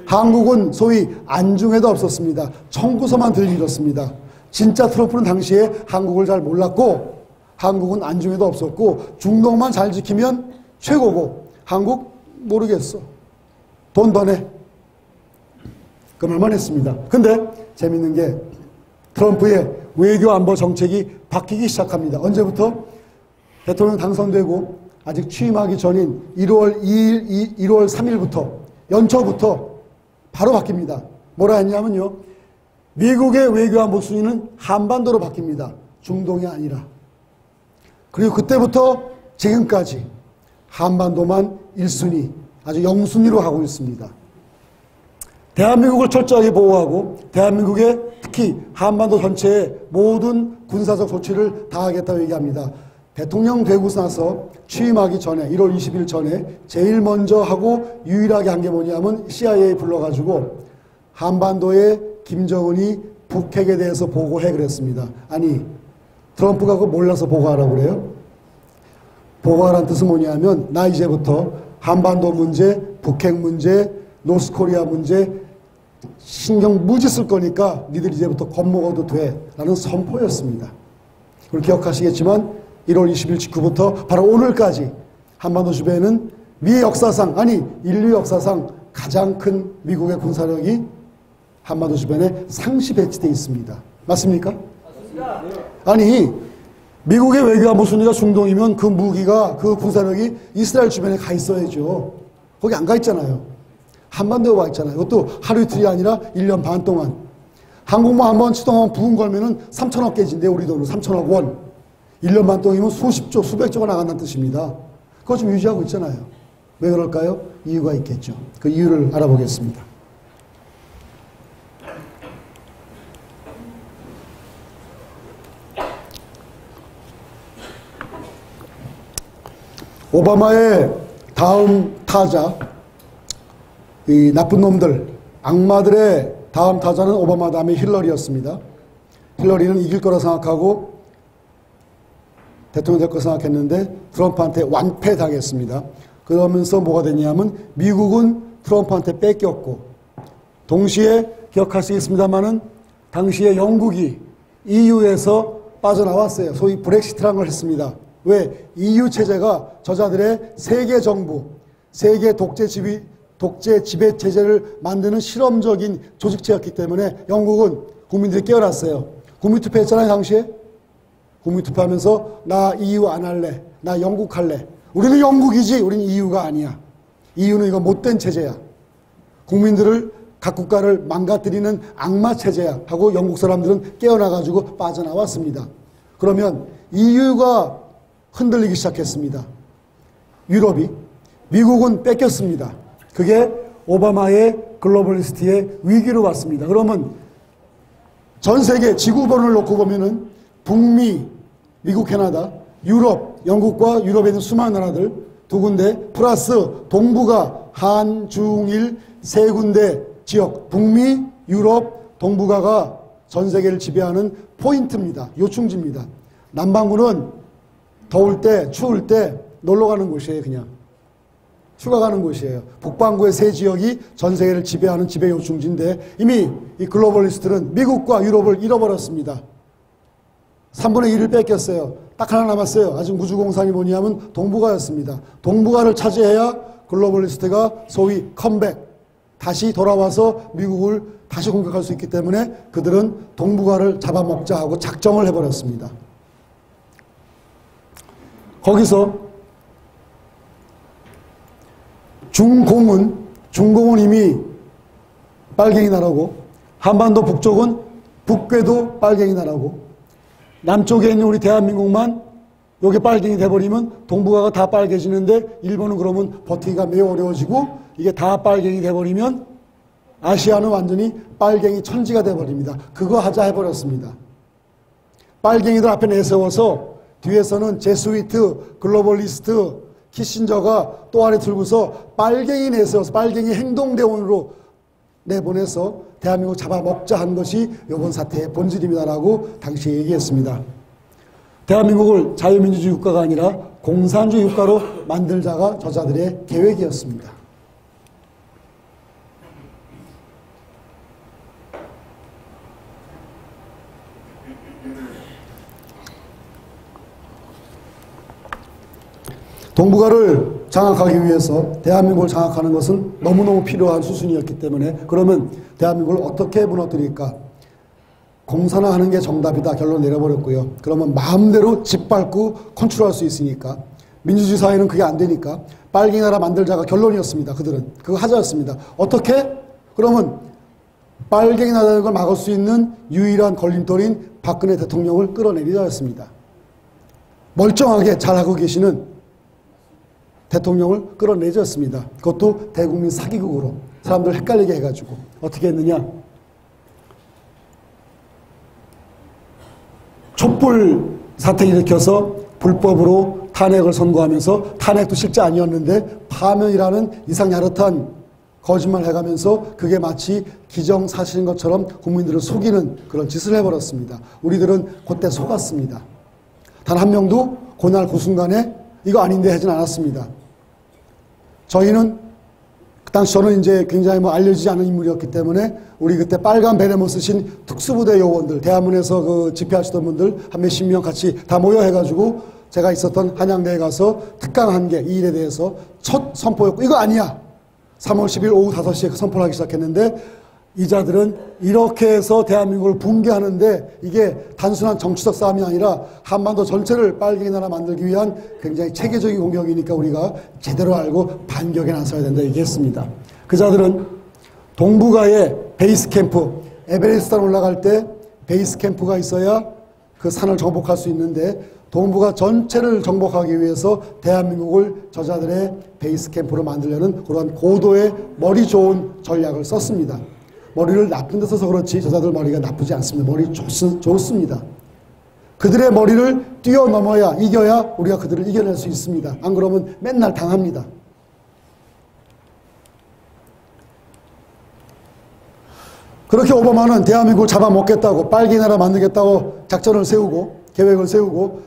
한국은 소위 안중에도 없었습니다. 청구서만 들이밀었습니다. 진짜 트럼프는 당시에 한국을 잘 몰랐고 한국은 안중에도 없었고 중동만 잘 지키면 최고고 한국 모르겠어. 돈 더 내. 그 말만 했습니다. 근데 재밌는 게 트럼프의 외교 안보 정책이 바뀌기 시작합니다. 언제부터? 대통령 당선되고 아직 취임하기 전인 1월 2일, 1월 3일부터 연초부터 바로 바뀝니다. 뭐라 했냐면요. 미국의 외교 안보 순위는 한반도로 바뀝니다. 중동이 아니라. 그리고 그때부터 지금까지 한반도만 1순위, 아주 0순위로 가고 있습니다. 대한민국을 철저하게 보호하고 대한민국의 특히 한반도 전체의 모든 군사적 조치를 다하겠다고 얘기합니다. 대통령 되고 나서 취임하기 전에 1월 20일 전에 제일 먼저 하고 유일하게 한 게 뭐냐면 CIA 불러가지고 한반도에 김정은이 북핵에 대해서 보고해 그랬습니다. 아니 트럼프가 그거 몰라서 보고하라고 그래요? 보고하라는 뜻은 뭐냐면 나 이제부터 한반도 문제, 북핵 문제, 노스코리아 문제 신경 무지 쓸 거니까 니들 이제부터 겁먹어도 돼 라는 선포였습니다. 그걸 기억하시겠지만 1월 20일 직후부터 바로 오늘까지 한반도 주변에는 미 역사상 아니 인류 역사상 가장 큰 미국의 군사력이 한반도 주변에 상시 배치되어 있습니다. 맞습니까? 맞습니다. 아니 미국의 외교안보 순위가 중동이면 그 무기가 그 군사력이 이스라엘 주변에 가 있어야죠. 거기 안 가 있잖아요. 한반도에 와 있잖아요. 이것도 하루 이틀이 아니라 1년 반 동안. 항공모 한번 치동하면 부근 걸면은 3천억 깨진대요. 우리 돈으로 3천억 원. 1년 반 동이면 수십조, 수백조가 나간다는 뜻입니다. 그거 좀 유지하고 있잖아요. 왜 그럴까요? 이유가 있겠죠. 그 이유를 알아보겠습니다. 오바마의 다음 타자, 이 나쁜 놈들, 악마들의 다음 타자는 오바마 다음에 힐러리였습니다. 힐러리는 이길 거라 생각하고 대통령 될 거 생각했는데 트럼프한테 완패당했습니다. 그러면서 뭐가 됐냐면 미국은 트럼프한테 뺏겼고, 동시에 기억하시겠습니다마는 당시에 영국이 EU에서 빠져나왔어요. 소위 브렉시트라는 걸 했습니다. 왜? EU 체제가 저자들의 세계 정부, 세계 독재 지배 체제를 만드는 실험적인 조직체였기 때문에 영국은 국민들이 깨어났어요. 국민투표했잖아요, 당시에. 국민투표하면서 나 EU 안 할래, 나 영국 할래. 우리는 영국이지, 우리는 EU가 아니야. EU는 이거 못된 체제야. 국민들을, 각 국가를 망가뜨리는 악마 체제야 하고 영국 사람들은 깨어나가지고 빠져나왔습니다. 그러면 EU가 흔들리기 시작했습니다. 유럽이. 미국은 뺏겼습니다. 그게 오바마의 글로벌리스트의 위기로 왔습니다. 그러면 전 세계 지구본을 놓고 보면은 북미, 미국, 캐나다, 유럽, 영국과 유럽에 있는 수많은 나라들 두 군데 플러스 동북아, 한, 중, 일 세 군데 지역, 북미, 유럽, 동북아가 전 세계를 지배하는 포인트입니다. 요충지입니다. 남반구는 더울 때, 추울 때 놀러 가는 곳이에요. 그냥 휴가 가는 곳이에요. 북반구의 세 지역이 전 세계를 지배하는 지배 요충지인데 이미 이 글로벌리스트는 미국과 유럽을 잃어버렸습니다. 3분의 1을 뺏겼어요. 딱 하나 남았어요. 아직 우주공산이 뭐냐면 동북아였습니다. 동북아를 차지해야 글로벌리스트가 소위 컴백, 다시 돌아와서 미국을 다시 공격할 수 있기 때문에 그들은 동북아를 잡아먹자 하고 작정을 해버렸습니다. 거기서 중공은 이미 빨갱이 나라고, 한반도 북쪽은 북괴도 빨갱이 나라고, 남쪽에 있는 우리 대한민국만 여기 빨갱이 돼버리면 동북아가 다 빨개지는데 일본은 그러면 버티기가 매우 어려워지고, 이게 다 빨갱이 돼버리면 아시아는 완전히 빨갱이 천지가 돼버립니다. 그거 하자 해버렸습니다. 빨갱이들 앞에 내세워서 뒤에서는 제스위트, 글로벌리스트, 키신저가 또 아래 들고서 빨갱이 내세워서 빨갱이 행동대원으로 내보내서 대한민국 잡아먹자 한 것이 이번 사태의 본질입니다라고 당시에 얘기했습니다. 대한민국을 자유민주주의 국가가 아니라 공산주의 국가로 만들자가 저자들의 계획이었습니다. 동북아를 장악하기 위해서 대한민국을 장악하는 것은 너무너무 필요한 수순이었기 때문에, 그러면 대한민국을 어떻게 무너뜨릴까? 공산화하는 게 정답이다 결론 내려버렸고요. 그러면 마음대로 짓밟고 컨트롤할 수 있으니까, 민주주의 사회는 그게 안 되니까 빨갱이 나라 만들자가 결론이었습니다. 그들은 그거 하자였습니다. 어떻게? 그러면 빨갱이 나라는 걸 막을 수 있는 유일한 걸림돌인 박근혜 대통령을 끌어내리자였습니다. 멀쩡하게 잘하고 계시는 대통령을 끌어내졌습니다. 그것도 대국민 사기극으로 사람들 헷갈리게 해가지고 어떻게 했느냐? 촛불 사태 일으켜서 불법으로 탄핵을 선고하면서, 탄핵도 실제 아니었는데 파면이라는 이상야릇한 거짓말 해가면서 그게 마치 기정사실인 것처럼 국민들을 속이는 그런 짓을 해버렸습니다. 우리들은 그때 속았습니다. 단 한 명도 그날 그 순간에 이거 아닌데 하진 않았습니다. 저희는 그 당시 저는 이제 굉장히 알려지지 않은 인물이었기 때문에 우리 그때 빨간 베레모 쓰신 특수부대 요원들, 대한문에서 그 집회하시던 분들 한 몇십 명 같이 다 모여 해가지고 제가 있었던 한양대에 가서 특강 한 게 이 일에 대해서 첫 선포였고, 이거 아니야. 3월 10일 오후 5시에 그 선포를 하기 시작했는데, 이자들은 이렇게 해서 대한민국을 붕괴하는데 이게 단순한 정치적 싸움이 아니라 한반도 전체를 빨갱이 나라 만들기 위한 굉장히 체계적인 공격이니까 우리가 제대로 알고 반격에 나서야 된다 얘기했습니다. 그 자들은 동북아의 베이스 캠프, 에베레스트산 올라갈 때 베이스 캠프가 있어야 그 산을 정복할 수 있는데 동북아 전체를 정복하기 위해서 대한민국을 저자들의 베이스 캠프로 만들려는 그러한 고도의 머리 좋은 전략을 썼습니다. 머리를 나쁜 데 써서 그렇지 저자들 머리가 나쁘지 않습니다. 머리 좋습니다. 그들의 머리를 뛰어넘어야 이겨야 우리가 그들을 이겨낼 수 있습니다. 안 그러면 맨날 당합니다. 그렇게 오바마는 대한민국을 잡아먹겠다고 빨개 나라 만들겠다고 작전을 세우고 계획을 세우고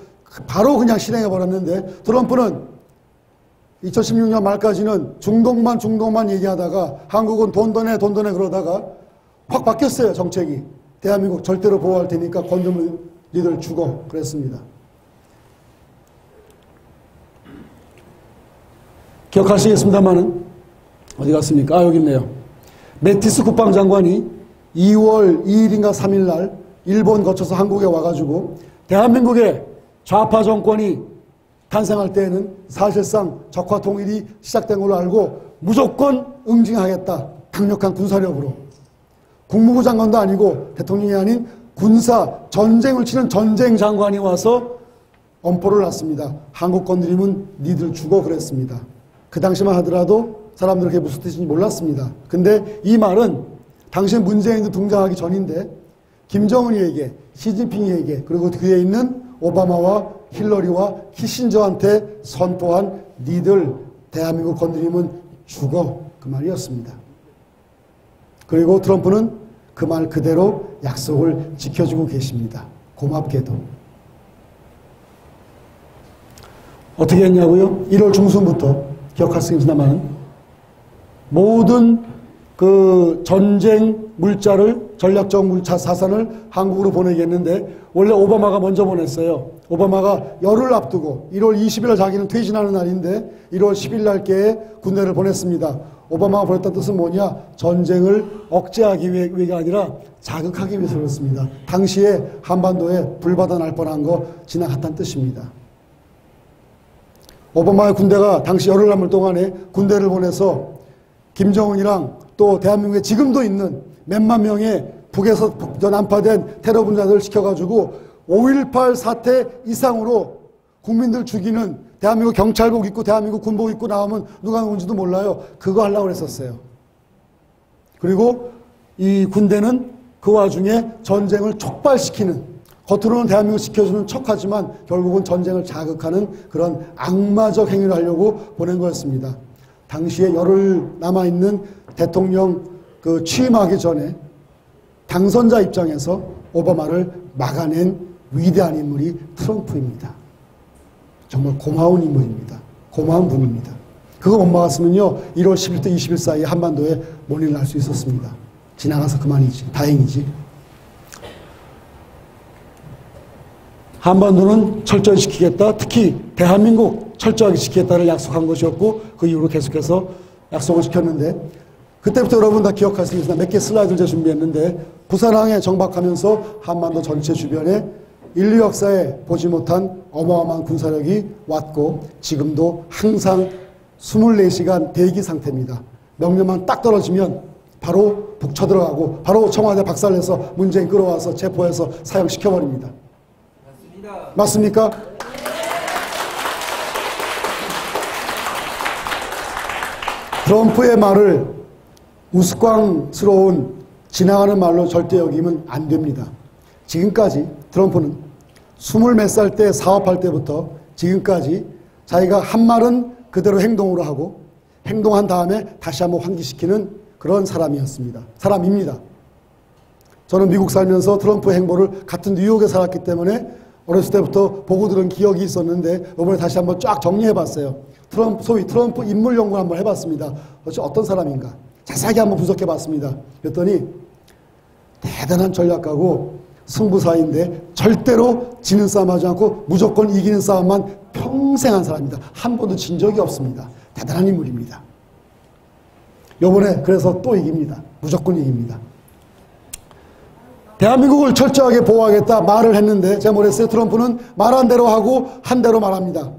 바로 그냥 실행해 버렸는데 트럼프는 2016년 말까지는 중동만 얘기하다가 한국은 돈 더 내 그러다가 확 바뀌었어요. 정책이. 대한민국 절대로 보호할 테니까 건드면 니들 죽어 그랬습니다. 기억하시겠습니다마는 어디 갔습니까? 여기 있네요. 매티스 국방장관이 2월 2일인가 3일 날 일본 거쳐서 한국에 와가지고 대한민국의 좌파 정권이 탄생할 때에는 사실상 적화 통일이 시작된 걸로 알고 무조건 응징하겠다. 강력한 군사력으로. 국무부 장관도 아니고 대통령이 아닌 군사 전쟁을 치는 전쟁 장관이 와서 엄포를 놨습니다. 한국 건드리면 니들 죽어 그랬습니다. 그 당시만 하더라도 사람들은 그게 무슨 뜻인지 몰랐습니다. 근데 이 말은 당시 문재인도 등장하기 전인데 김정은이에게 시진핑이에게 그리고 그에 있는 오바마와 힐러리와 키신저한테 선포한 니들 대한민국 건드리면 죽어 그 말이었습니다. 그리고 트럼프는 그 말 그대로 약속을 지켜주고 계십니다. 고맙게도. 어떻게 했냐고요? 1월 중순부터 기억할 수 있습니다만 모든 그 전쟁 물자를 전략적 물자 사산을 한국으로 보내겠는데 원래 오바마가 먼저 보냈어요. 오바마가 열흘 앞두고 1월 20일 자기는 퇴진하는 날인데 1월 10일 날께 군대를 보냈습니다. 오바마가 보냈다는 뜻은 뭐냐? 전쟁을 억제하기 위해가 아니라 자극하기 위해서 그렇습니다. 당시에 한반도에 불바다 날 뻔한 거 지나갔다는 뜻입니다. 오바마의 군대가 당시 열흘 남을 동안에 군대를 보내서 김정은이랑 또 대한민국에 지금도 있는 몇만 명의 북에서 난파된 테러 분자들을 시켜가지고 5.18 사태 이상으로 국민들 죽이는 대한민국 경찰복 입고 대한민국 군복 입고 나오면 누가 누군지도 몰라요. 그거 하려고 했었어요. 그리고 이 군대는 그 와중에 전쟁을 촉발시키는 겉으로는 대한민국 지켜주는 척하지만 결국은 전쟁을 자극하는 그런 악마적 행위를 하려고 보낸 거였습니다. 당시에 열흘 남아있는 대통령 그 취임하기 전에 당선자 입장에서 오바마를 막아낸 위대한 인물이 트럼프입니다. 정말 고마운 인물입니다. 고마운 분입니다. 그거 못 막았으면요 1월 10일부터 20일 사이에 한반도에 못 일어날 수 있었습니다. 지나가서 그만이지. 다행이지. 한반도는 철저히 지키겠다. 특히 대한민국 철저하게 지키겠다를 약속한 것이었고 그 이후로 계속해서 약속을 지켰는데 그때부터 여러분 다 기억할 수 있습니다. 몇 개 슬라이드를 제가 준비했는데 부산항에 정박하면서 한반도 전체 주변에 인류 역사에 보지 못한 어마어마한 군사력이 왔고 지금도 항상 24시간 대기 상태입니다. 명령만 딱 떨어지면 바로 북 쳐들어가고 바로 청와대 박살내서 문재인 끌어와서 체포해서 사형시켜버립니다. 맞습니까? 트럼프의 말을 우스꽝스러운 지나가는 말로 절대 여기면 안 됩니다. 지금까지 트럼프는 20몇 살 때 사업할 때부터 지금까지 자기가 한 말은 그대로 행동으로 하고 행동한 다음에 다시 한번 환기시키는 그런 사람이었습니다. 사람입니다. 저는 미국 살면서 트럼프의 행보를 같은 뉴욕에 살았기 때문에 어렸을 때부터 보고 들은 기억이 있었는데 이번에 다시 한번 쫙 정리해봤어요. 소위 트럼프 인물 연구를 한번 해봤습니다. 도대체 어떤 사람인가 자세하게 한번 분석해봤습니다. 그랬더니 대단한 전략가고 승부사인데 절대로 지는 싸움 하지 않고 무조건 이기는 싸움만 평생 한 사람입니다. 한 번도 진 적이 없습니다. 대단한 인물입니다. 요번에 그래서 또 이깁니다. 무조건 이깁니다. 대한민국을 철저하게 보호하겠다 말을 했는데 제가 뭐랬어요? 트럼프는 말한 대로 하고 한 대로 말합니다.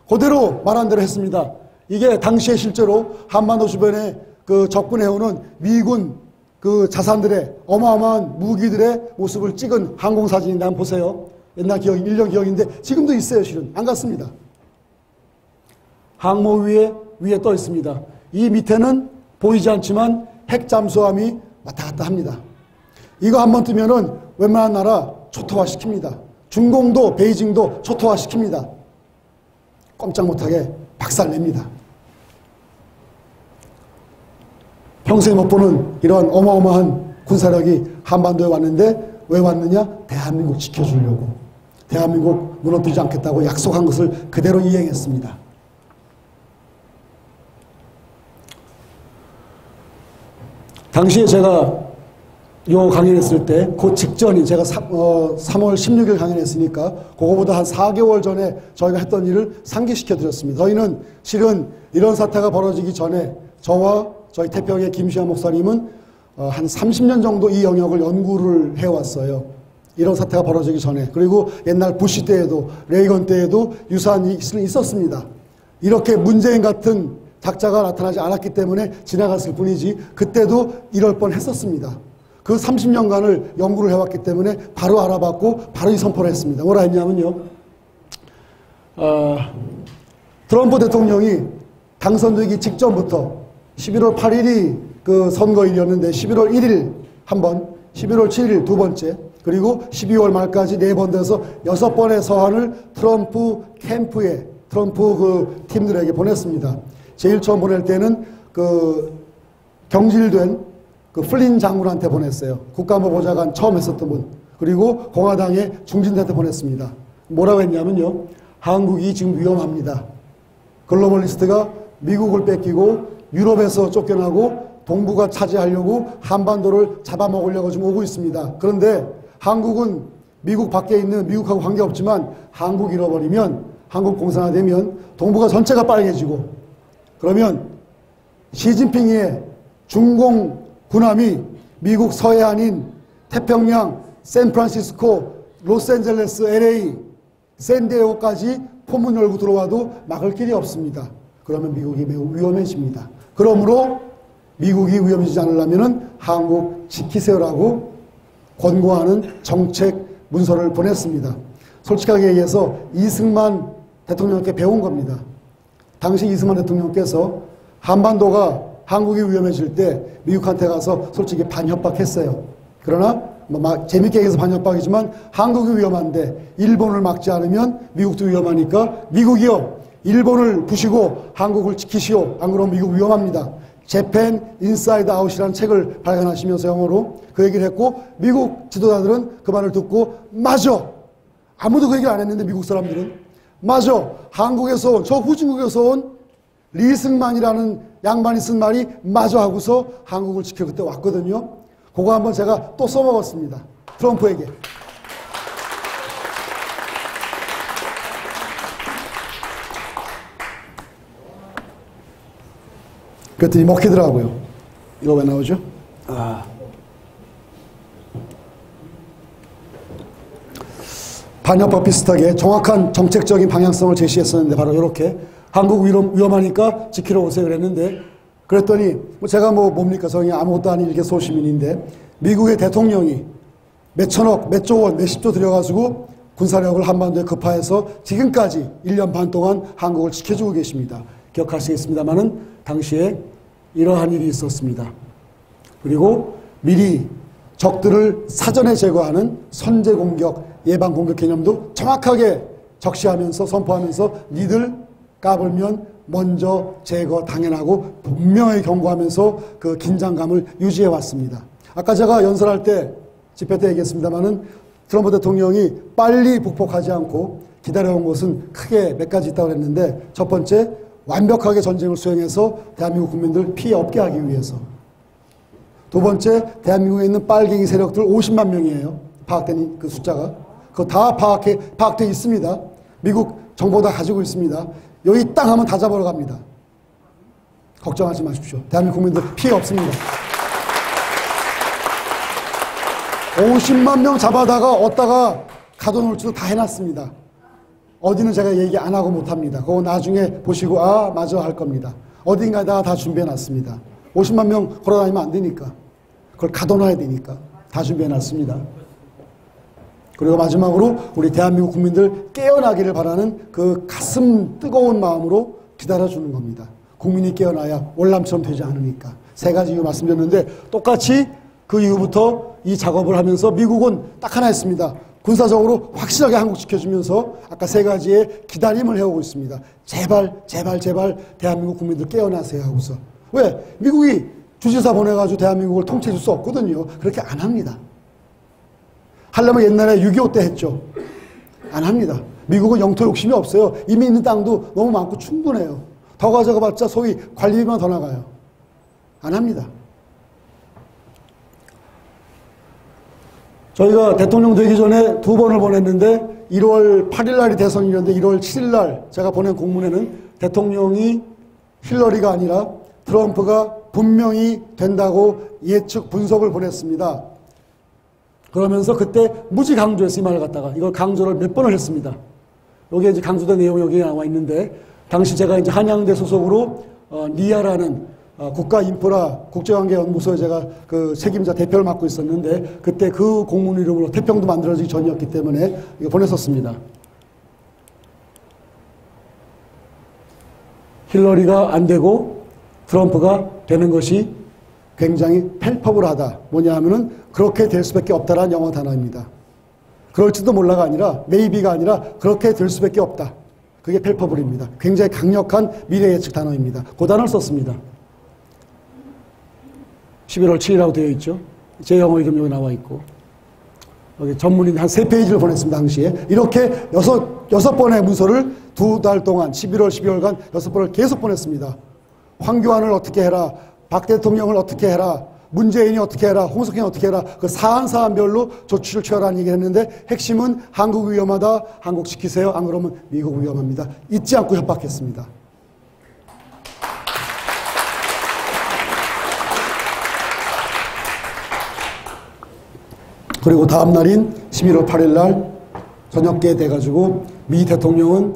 그대로 말한 대로 했습니다. 이게 당시에 실제로 한반도 주변에 그 접근해오는 미군 그 자산들의 어마어마한 무기들의 모습을 찍은 항공사진인데 한번 보세요. 옛날 기억, 1년 기억인데 지금도 있어요. 실은 안 갔습니다. 항모 위에 떠 있습니다. 이 밑에는 보이지 않지만 핵 잠수함이 왔다 갔다 합니다. 이거 한번 뜨면은 웬만한 나라 초토화시킵니다. 중공도 베이징도 초토화시킵니다. 꼼짝 못하게 박살냅니다. 평생 못 보는 이런 어마어마한 군사력이 한반도에 왔는데 왜 왔느냐? 대한민국 지켜주려고. 대한민국 무너뜨리지 않겠다고 약속한 것을 그대로 이행했습니다. 당시에 제가 요 강연했을 때 그 직전이 제가 3월 16일 강연했으니까 그거보다 한 4개월 전에 저희가 했던 일을 상기시켜 드렸습니다. 저희는 실은 이런 사태가 벌어지기 전에 저와 저희 태평의 김시환 목사님은 한 30년 정도 이 영역을 연구를 해왔어요. 이런 사태가 벌어지기 전에. 그리고 옛날 부시 때에도 레이건 때에도 유사한 일이 있었습니다. 이렇게 문재인 같은 작자가 나타나지 않았기 때문에 지나갔을 뿐이지 그때도 이럴 뻔했었습니다. 그 30년간을 연구를 해왔기 때문에 바로 알아봤고 바로 이 선포를 했습니다. 뭐라 했냐면요. 트럼프 대통령이 당선되기 직전부터 11월 8일이 그 선거일이었는데 11월 1일 한 번, 11월 7일 두 번째, 그리고 12월 말까지 4번 돼서 6번의 서한을 트럼프 캠프에, 트럼프 그 팀들에게 보냈습니다. 제일 처음 보낼 때는 그 경질된 그 플린 장군한테 보냈어요. 국가안보보좌관 처음 했었던 분. 그리고 공화당의 중진한테 보냈습니다. 뭐라고 했냐면요. 한국이 지금 위험합니다. 글로벌리스트가 미국을 뺏기고 유럽에서 쫓겨나고 동북아 차지하려고 한반도를 잡아먹으려고 지금 오고 있습니다. 그런데 한국은 미국 밖에 있는 미국하고 관계없지만 한국 잃어버리면, 한국 공산화되면 동북아 전체가 빨개지고, 그러면 시진핑의 중공 군함이 미국 서해안인 태평양, 샌프란시스코, 로스앤젤레스, LA, 샌디에고까지 포문 열고 들어와도 막을 길이 없습니다. 그러면 미국이 매우 위험해집니다. 그러므로 미국이 위험해지지 않으려면 한국 지키세요라고 권고하는 정책 문서를 보냈습니다. 솔직하게 얘기해서 이승만 대통령께 배운 겁니다. 당시 이승만 대통령께서 한반도가 한국이 위험해질 때 미국한테 가서 솔직히 반협박했어요. 그러나 막 재밌게 얘기해서 반협박이지만 한국이 위험한데 일본을 막지 않으면 미국도 위험하니까 미국이요, 일본을 부시고 한국을 지키시오. 안 그러면 미국 위험합니다. 재팬 인사이드 아웃이라는 책을 발간하시면서 영어로 그 얘기를 했고, 미국 지도자들은 그 말을 듣고 맞아. 아무도 그 얘기를 안 했는데 미국 사람들은 맞아. 한국에서 온, 저 후진국에서 온 리승만이라는 양반이 쓴 말이 맞아 하고서 한국을 지켜 그때 왔거든요. 그거 한번 제가 또 써먹었습니다. 트럼프에게. 그랬더니 먹히더라고요. 이거 왜 나오죠? 반협박 비슷하게 정확한 정책적인 방향성을 제시했었는데 바로 이렇게 한국 위험하니까 지키러 오세요 그랬는데, 그랬더니 제가 뭡니까? 저희 아무것도 아닌 일개 소시민인데 미국의 대통령이 몇 천억, 몇 조 원, 몇십 조 들여가지고 군사력을 한반도에 급파해서 지금까지 1년 반 동안 한국을 지켜주고 계십니다. 기억하시겠습니다만은 당시에 이러한 일이 있었습니다. 그리고 미리 적들을 사전에 제거하는 선제 공격, 예방 공격 개념도 정확하게 적시하면서 선포하면서 니들 까불면 먼저 제거 당연하고 분명히 경고하면서 그 긴장감을 유지해 왔습니다. 아까 제가 연설할 때, 집회 때 얘기했습니다마는 트럼프 대통령이 빨리 북폭하지 않고 기다려온 것은 크게 몇 가지 있다고 했는데, 첫 번째, 완벽하게 전쟁을 수행해서 대한민국 국민들 피해 없게 하기 위해서. 두 번째, 대한민국에 있는 빨갱이 세력들 50만 명이에요. 파악된 그 숫자가. 그거 다 파악돼 있습니다. 미국 정보 다 가지고 있습니다. 여기 땅 하면 다 잡으러 갑니다. 걱정하지 마십시오. 대한민국 국민들 피해 없습니다. 50만 명 잡아다가 얻다가 가둬놓을 줄도 다 해놨습니다. 어디는 제가 얘기 안 하고 못합니다. 그거 나중에 보시고 아 맞아 할 겁니다. 어딘가에다가 다 준비해놨습니다. 50만 명 걸어다니면 안 되니까. 그걸 가둬놔야 되니까 다 준비해놨습니다. 그리고 마지막으로 우리 대한민국 국민들 깨어나기를 바라는 그 가슴 뜨거운 마음으로 기다려주는 겁니다. 국민이 깨어나야 월남처럼 되지 않으니까. 세 가지 이유 말씀드렸는데 똑같이 그 이후부터 이 작업을 하면서 미국은 딱 하나 했습니다. 군사적으로 확실하게 한국 지켜주면서 아까 세 가지의 기다림을 해오고 있습니다. 제발 제발 제발 대한민국 국민들 깨어나세요 하고서. 왜? 미국이 주지사 보내가지고 대한민국을 통치해줄 수 없거든요. 그렇게 안 합니다. 하려면 옛날에 6.25 때 했죠. 안 합니다. 미국은 영토 욕심이 없어요. 이미 있는 땅도 너무 많고 충분해요. 더 가져가봤자 소위 관리비만 더 나가요. 안 합니다. 저희가 대통령 되기 전에 2번을 보냈는데 1월 8일 날이 대선이었는데 1월 7일 날 제가 보낸 공문에는 대통령이 힐러리가 아니라 트럼프가 분명히 된다고 예측 분석을 보냈습니다. 그러면서 그때 무지 강조해서 이 말을 갖다가 이걸 강조를 몇 번을 했습니다. 여기에 이제 강조된 내용이 여기 나와 있는데 당시 제가 이제 한양대 소속으로 니아라는 국가인프라 국제관계연구소에 제가 그 책임자 대표를 맡고 있었는데 그때 그 공문 이름으로 태평도 만들어지기 전이었기 때문에 이거 보냈었습니다. 힐러리가 안 되고 트럼프가 되는 것이 굉장히 펠퍼블하다. 뭐냐 하면은 그렇게 될 수밖에 없다라는 영어 단어입니다. 그럴지도 몰라가 아니라 maybe가 아니라 그렇게 될 수밖에 없다. 그게 펠퍼블입니다. 굉장히 강력한 미래 예측 단어입니다. 그 단어를 썼습니다. 11월 7일이라고 되어 있죠. 제 영어 이름 여기 나와 있고 여기 전문인 한 3페이지를 보냈습니다. 당시에 이렇게 여섯 번의 문서를 2달 동안 11월 12월간 6번을 계속 보냈습니다. 황교안을 어떻게 해라, 박 대통령을 어떻게 해라, 문재인이 어떻게 해라, 홍석현이 어떻게 해라, 그 사안별로 조치를 취하라는 얘기를 했는데 핵심은 한국 위험하다, 한국 지키세요, 안 그러면 미국 위험합니다. 잊지 않고 협박했습니다. 그리고 다음 날인 11월 8일 날 저녁께 돼가지고 미 대통령은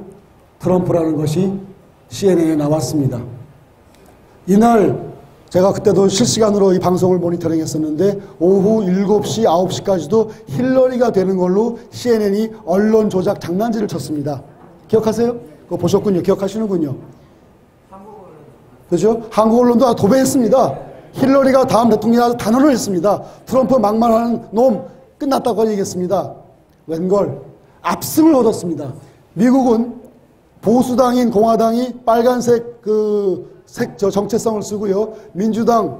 트럼프라는 것이 CNN에 나왔습니다. 이날 제가 그때도 실시간으로 이 방송을 모니터링 했었는데 오후 7시, 9시까지도 힐러리가 되는 걸로 CNN이 언론 조작 장난질을 쳤습니다. 기억하세요? 그거 보셨군요. 기억하시는군요. 그죠? 한국 언론도 도배했습니다. 힐러리가 다음 대통령이라서 단언을 했습니다. 트럼프 막말하는 놈 끝났다고 얘기했습니다. 웬걸? 압승을 얻었습니다. 미국은 보수당인 공화당이 빨간색 정체성을 쓰고요. 민주당,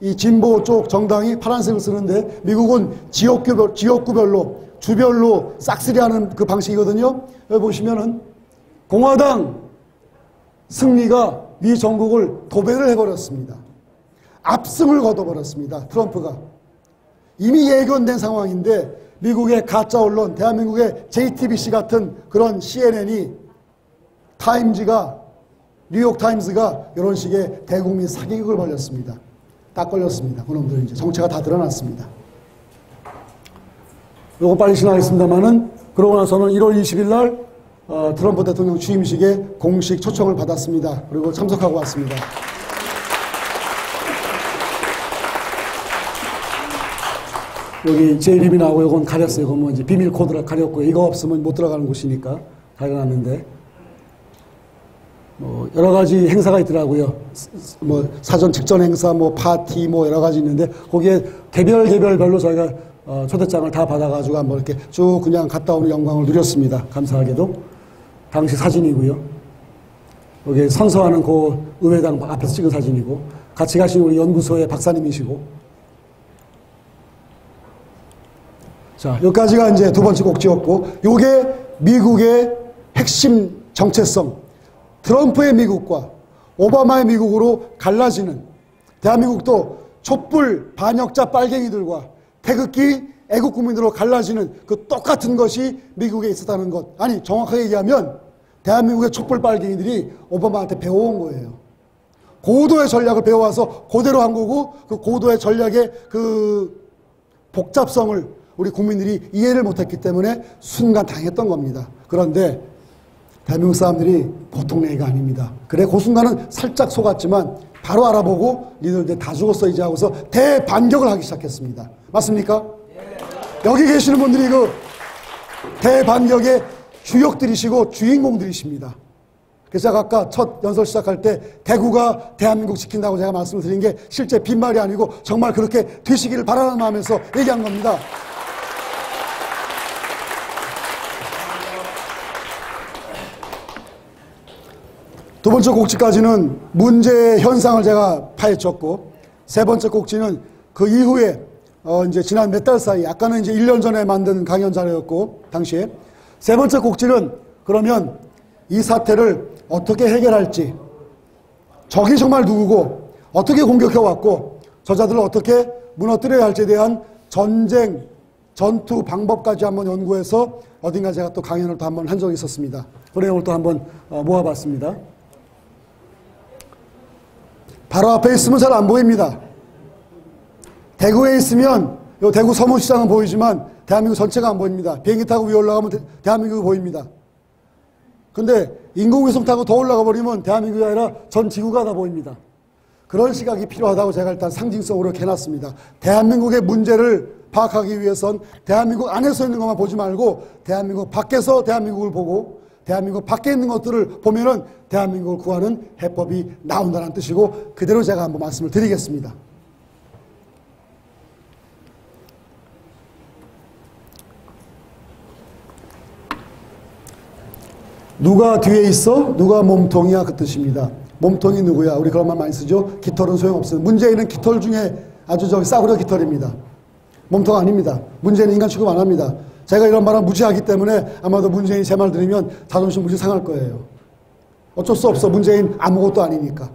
이 진보 쪽 정당이 파란색을 쓰는데 미국은 지역구별로, 주별로 싹쓸이하는 그 방식이거든요. 여기 보시면은 공화당 승리가 미 전국을 도배를 해버렸습니다. 압승을 거둬버렸습니다. 트럼프가. 이미 예견된 상황인데 미국의 가짜 언론, 대한민국의 JTBC 같은 그런 CNN이 타임즈가 뉴욕타임즈가 이런 식의 대국민 사기극을 벌였습니다. 딱 걸렸습니다. 그놈들 이제 정체가 다 드러났습니다. 요거 빨리 지나가겠습니다만은 그러고 나서는 1월 20일 날 트럼프 대통령 취임식에 공식 초청을 받았습니다. 그리고 참석하고 왔습니다. 여기 제 이름이 나오고 이건 가렸어요. 이건 뭐 이제 비밀 코드라 가렸고요. 이거 없으면 못 들어가는 곳이니까 가려놨는데 여러 가지 행사가 있더라고요. 뭐 사전 직전 행사, 뭐 파티, 뭐 여러 가지 있는데 거기에 개별별로 저희가 초대장을 다 받아가지고 한번 이렇게 쭉 그냥 갔다 오는 영광을 누렸습니다. 감사하게도. 당시 사진이고요. 여기 선서하는 그 의회당 앞에서 찍은 사진이고 같이 가신 우리 연구소의 박사님이시고. 자, 여기까지가 이제 두 번째 꼭지였고, 요게 미국의 핵심 정체성, 트럼프의 미국과 오바마의 미국으로 갈라지는, 대한민국도 촛불 반역자 빨갱이들과 태극기 애국 국민으로 갈라지는 그 똑같은 것이 미국에 있었다는 것. 아니, 정확하게 얘기하면 대한민국의 촛불 빨갱이들이 오바마한테 배워온 거예요. 고도의 전략을 배워와서 그대로 한 거고, 그 고도의 전략의 그 복잡성을 우리 국민들이 이해를 못했기 때문에 순간 당했던 겁니다. 그런데 대한민국 사람들이 보통 애가 아닙니다. 그래 그 순간은 살짝 속았지만 바로 알아보고 니들 다 죽었어 이제 하고서 대반격을 하기 시작했습니다. 맞습니까? 예. 여기 계시는 분들이 그 대반격의 주역들이시고 주인공들이십니다. 그래서 제가 아까 첫 연설 시작할 때 대구가 대한민국 지킨다고 제가 말씀을 드린 게 실제 빈말이 아니고 정말 그렇게 되시기를 바라는 마음에서 얘기한 겁니다. 두 번째 꼭지까지는 문제의 현상을 제가 파헤쳤고, 세 번째 꼭지는 그 이후에 이제 지난 몇 달 사이, 아까는 이제 1년 전에 만든 강연 자료였고 당시에, 세 번째 꼭지는 그러면 이 사태를 어떻게 해결할지, 적이 정말 누구고 어떻게 공격해왔고 저자들을 어떻게 무너뜨려야 할지에 대한 전쟁, 전투 방법까지 한번 연구해서 어딘가 제가 또 강연을 또 한번 한 적이 있었습니다. 그 내용을 또 한번 모아봤습니다. 바로 앞에 있으면 잘 안 보입니다. 대구에 있으면 요 대구 서문시장은 보이지만 대한민국 전체가 안 보입니다. 비행기 타고 위에 올라가면 대한민국이 보입니다. 근데 인공위성 타고 더 올라가 버리면 대한민국이 아니라 전 지구가 다 보입니다. 그런 시각이 필요하다고 제가 일단 상징성으로 이렇게 해놨습니다. 대한민국의 문제를 파악하기 위해선 대한민국 안에서 있는 것만 보지 말고 대한민국 밖에서 대한민국을 보고 대한민국 밖에 있는 것들을 보면은 대한민국을 구하는 해법이 나온다는 뜻이고, 그대로 제가 한번 말씀을 드리겠습니다. 누가 뒤에 있어? 누가 몸통이야? 그 뜻입니다. 몸통이 누구야? 우리 그런 말 많이 쓰죠. 깃털은 소용없어요. 문재인은 깃털 중에 아주 싸구려 깃털입니다. 몸통 아닙니다. 문재인은 인간 취급 안 합니다. 제가 이런 말을 무지하기 때문에 아마도 문재인이 제 말 들으면 자존심 무지 상할 거예요. 어쩔 수 없어. 문재인 아무것도 아니니까.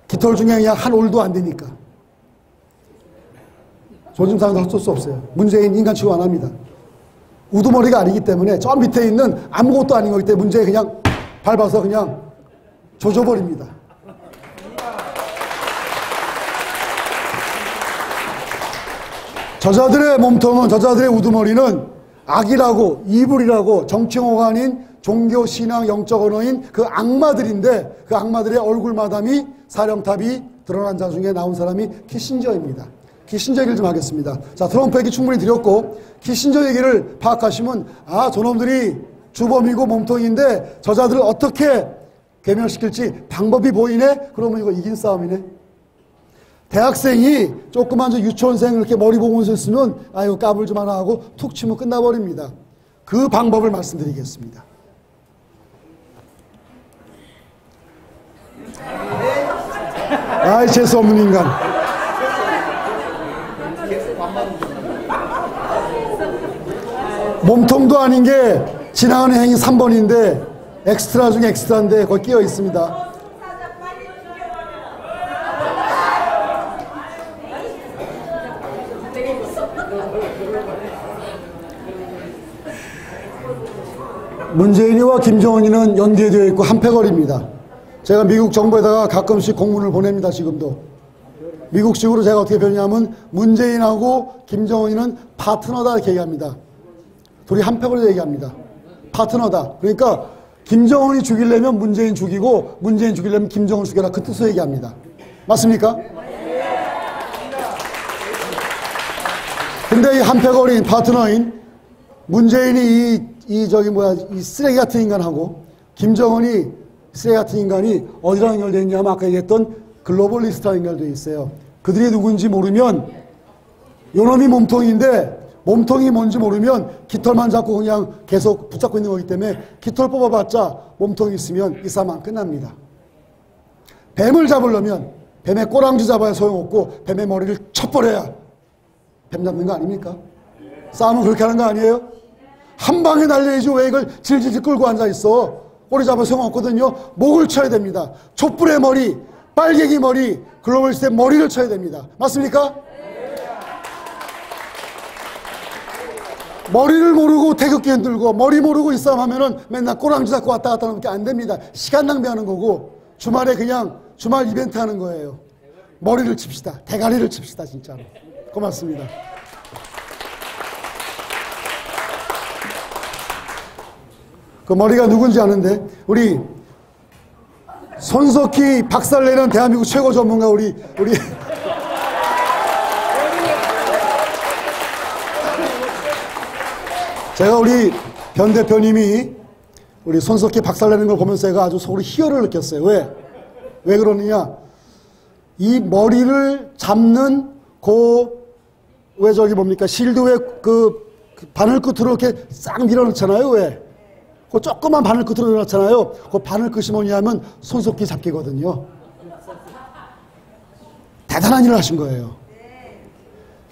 깃털 중에 그냥 한 올도 안 되니까. 존심 상해도 어쩔 수 없어요. 문재인 인간 취급 안 합니다. 우두머리가 아니기 때문에 저 밑에 있는 아무것도 아닌 거기 때문에 문재인 그냥 밟아서 그냥 조져버립니다. 저자들의 몸통은, 저자들의 우두머리는 악이라고, 이불이라고, 정치용어가 아닌 종교, 신앙, 영적 언어인 그 악마들인데, 그 악마들의 얼굴마담이, 사령탑이 드러난 자 중에 나온 사람이 키신저입니다. 키신저 얘기를 좀 하겠습니다. 자, 트럼프 얘기 충분히 드렸고, 키신저 얘기를 파악하시면, 아, 저놈들이 주범이고 몸통인데 저자들을 어떻게 괴멸시킬지 방법이 보이네? 그러면 이거 이긴 싸움이네. 대학생이 조그만 유치원생 이렇게 머리 보면서 있으면 아이고 까불지 마라 하고 툭 치면 끝나버립니다. 그 방법을 말씀드리겠습니다. 아이 재수없는 인간. 몸통도 아닌 게 지나가는 행위 3번인데 엑스트라 중에 엑스트라인데 거기 끼어 있습니다. 문재인이와 김정은이는 연계되어 있고 한패거리입니다. 제가 미국 정부에다가 가끔씩 공문을 보냅니다. 지금도. 미국식으로 제가 어떻게 표현하냐면 문재인하고 김정은이는 파트너다 이렇게 얘기합니다. 둘이 한패거리 얘기합니다. 파트너다. 그러니까 김정은이 죽이려면 문재인 죽이고 문재인 죽이려면 김정은 죽여라 그 뜻으로 얘기합니다. 맞습니까? 근데 이 한패거리인 파트너인 문재인이 이 쓰레기 같은 인간하고 김정은이 쓰레기 같은 인간이 어디랑 연결되어 있냐면 아까 얘기했던 글로벌리스트랑 연결되어 있어요. 그들이 누군지 모르면 요놈이 몸통인데 몸통이 뭔지 모르면 깃털만 잡고 그냥 계속 붙잡고 있는 거기 때문에 깃털 뽑아봤자 몸통이 있으면 이 싸움은 끝납니다. 뱀을 잡으려면 뱀의 꼬랑지 잡아야 소용없고 뱀의 머리를 쳐버려야 뱀 잡는 거 아닙니까? 싸움은 그렇게 하는 거 아니에요? 한 방에 날려야지 왜 이걸 질질 끌고 앉아있어. 꼬리 잡아 소용없거든요. 목을 쳐야 됩니다. 촛불의 머리, 빨갱이 머리, 글로벌 시대 머리를 쳐야 됩니다. 맞습니까? 머리를 모르고 태극기 흔들고 머리 모르고 이 싸움 하면은 맨날 꼬랑지 잡고 왔다 갔다 하는 게 안 됩니다. 시간 낭비하는 거고 주말에 그냥 주말 이벤트 하는 거예요. 머리를 칩시다. 대가리를 칩시다. 진짜로. 고맙습니다. 그 머리가 누군지 아는데 우리 손석희 박살내는 대한민국 최고 전문가 우리 제가 우리 변 대표님이 우리 손석희 박살내는 걸 보면서 제가 아주 속으로 희열을 느꼈어요. 왜 그러느냐? 이 머리를 잡는 왜 저기 뭡니까? 실드에 그 바늘 끝으로 이렇게 싹 밀어넣잖아요. 왜? 그 조그만 바늘 끝으로 밀어넣잖아요. 그 바늘 끝이 뭐냐면 손석희 잡기거든요. 대단한 일을 하신 거예요.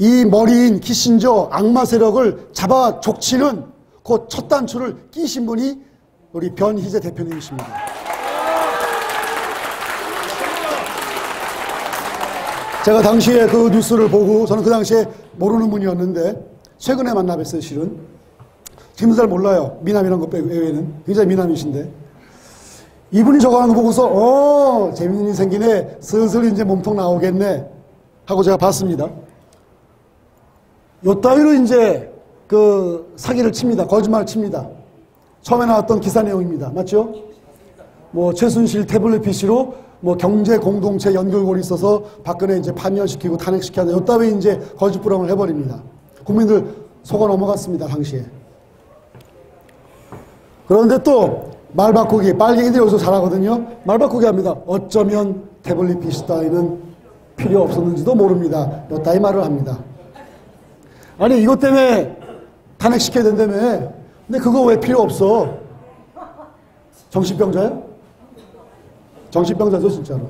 이 머리인 키신저 악마 세력을 잡아 족치는 그 첫 단추를 끼신 분이 우리 변희재 대표님이십니다. 제가 당시에 그 뉴스를 보고 저는 그 당시에 모르는 분이었는데 최근에 만나 뵀어요. 실은 지금 잘 몰라요. 미남이란 것 외에는 굉장히 미남이신데 이분이 저거 하는 거 보고서 재밌는 일이 생기네, 슬슬 이제 몸통 나오겠네 하고 제가 봤습니다. 요 따위로 이제 그 사기를 칩니다. 거짓말을 칩니다. 처음에 나왔던 기사 내용입니다. 맞죠? 뭐 최순실 태블릿 PC로 뭐 경제 공동체 연결고리 있어서 박근혜 이제 파면시키고 탄핵시켜야 요 따위 이제 거짓부렁을 해버립니다. 국민들 속아 넘어갔습니다. 당시에. 그런데 또 말 바꾸기, 빨갱이들이 여기서 잘하거든요. 말 바꾸기 합니다. 어쩌면 태블릿 PC 따위는 필요 없었는지도 모릅니다. 요 따위 말을 합니다. 아니 이것 때문에 탄핵시켜야 된다며. 근데 그거 왜 필요 없어? 정신병자야? 정신병자죠 진짜로.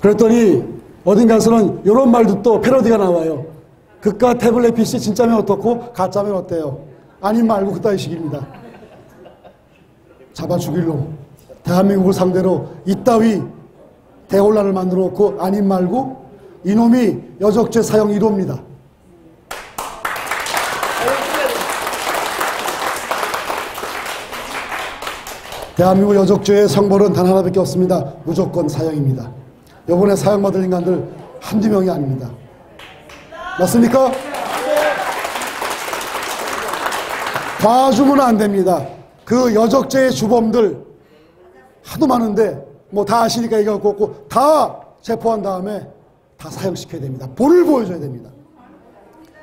그랬더니 어딘가에서는 이런 말도 또 패러디가 나와요. 그깟 태블릿 PC 진짜면 어떻고 가짜면 어때요? 아님 말고 그따위 식입니다. 잡아 죽일 놈. 대한민국을 상대로 이따위 대혼란을 만들어 놓고 아님 말고 이놈이 여적죄 사형 1호입니다. 대한민국 여적죄의 형벌은 단 하나밖에 없습니다. 무조건 사형입니다. 이번에 사형받을 인간들 한두 명이 아닙니다. 맞습니까? 봐주면 안 됩니다. 그 여적죄의 주범들 하도 많은데 뭐 다 아시니까 얘기할 거 없고 다 체포한 다음에 다 사형시켜야 됩니다. 본을 보여줘야 됩니다.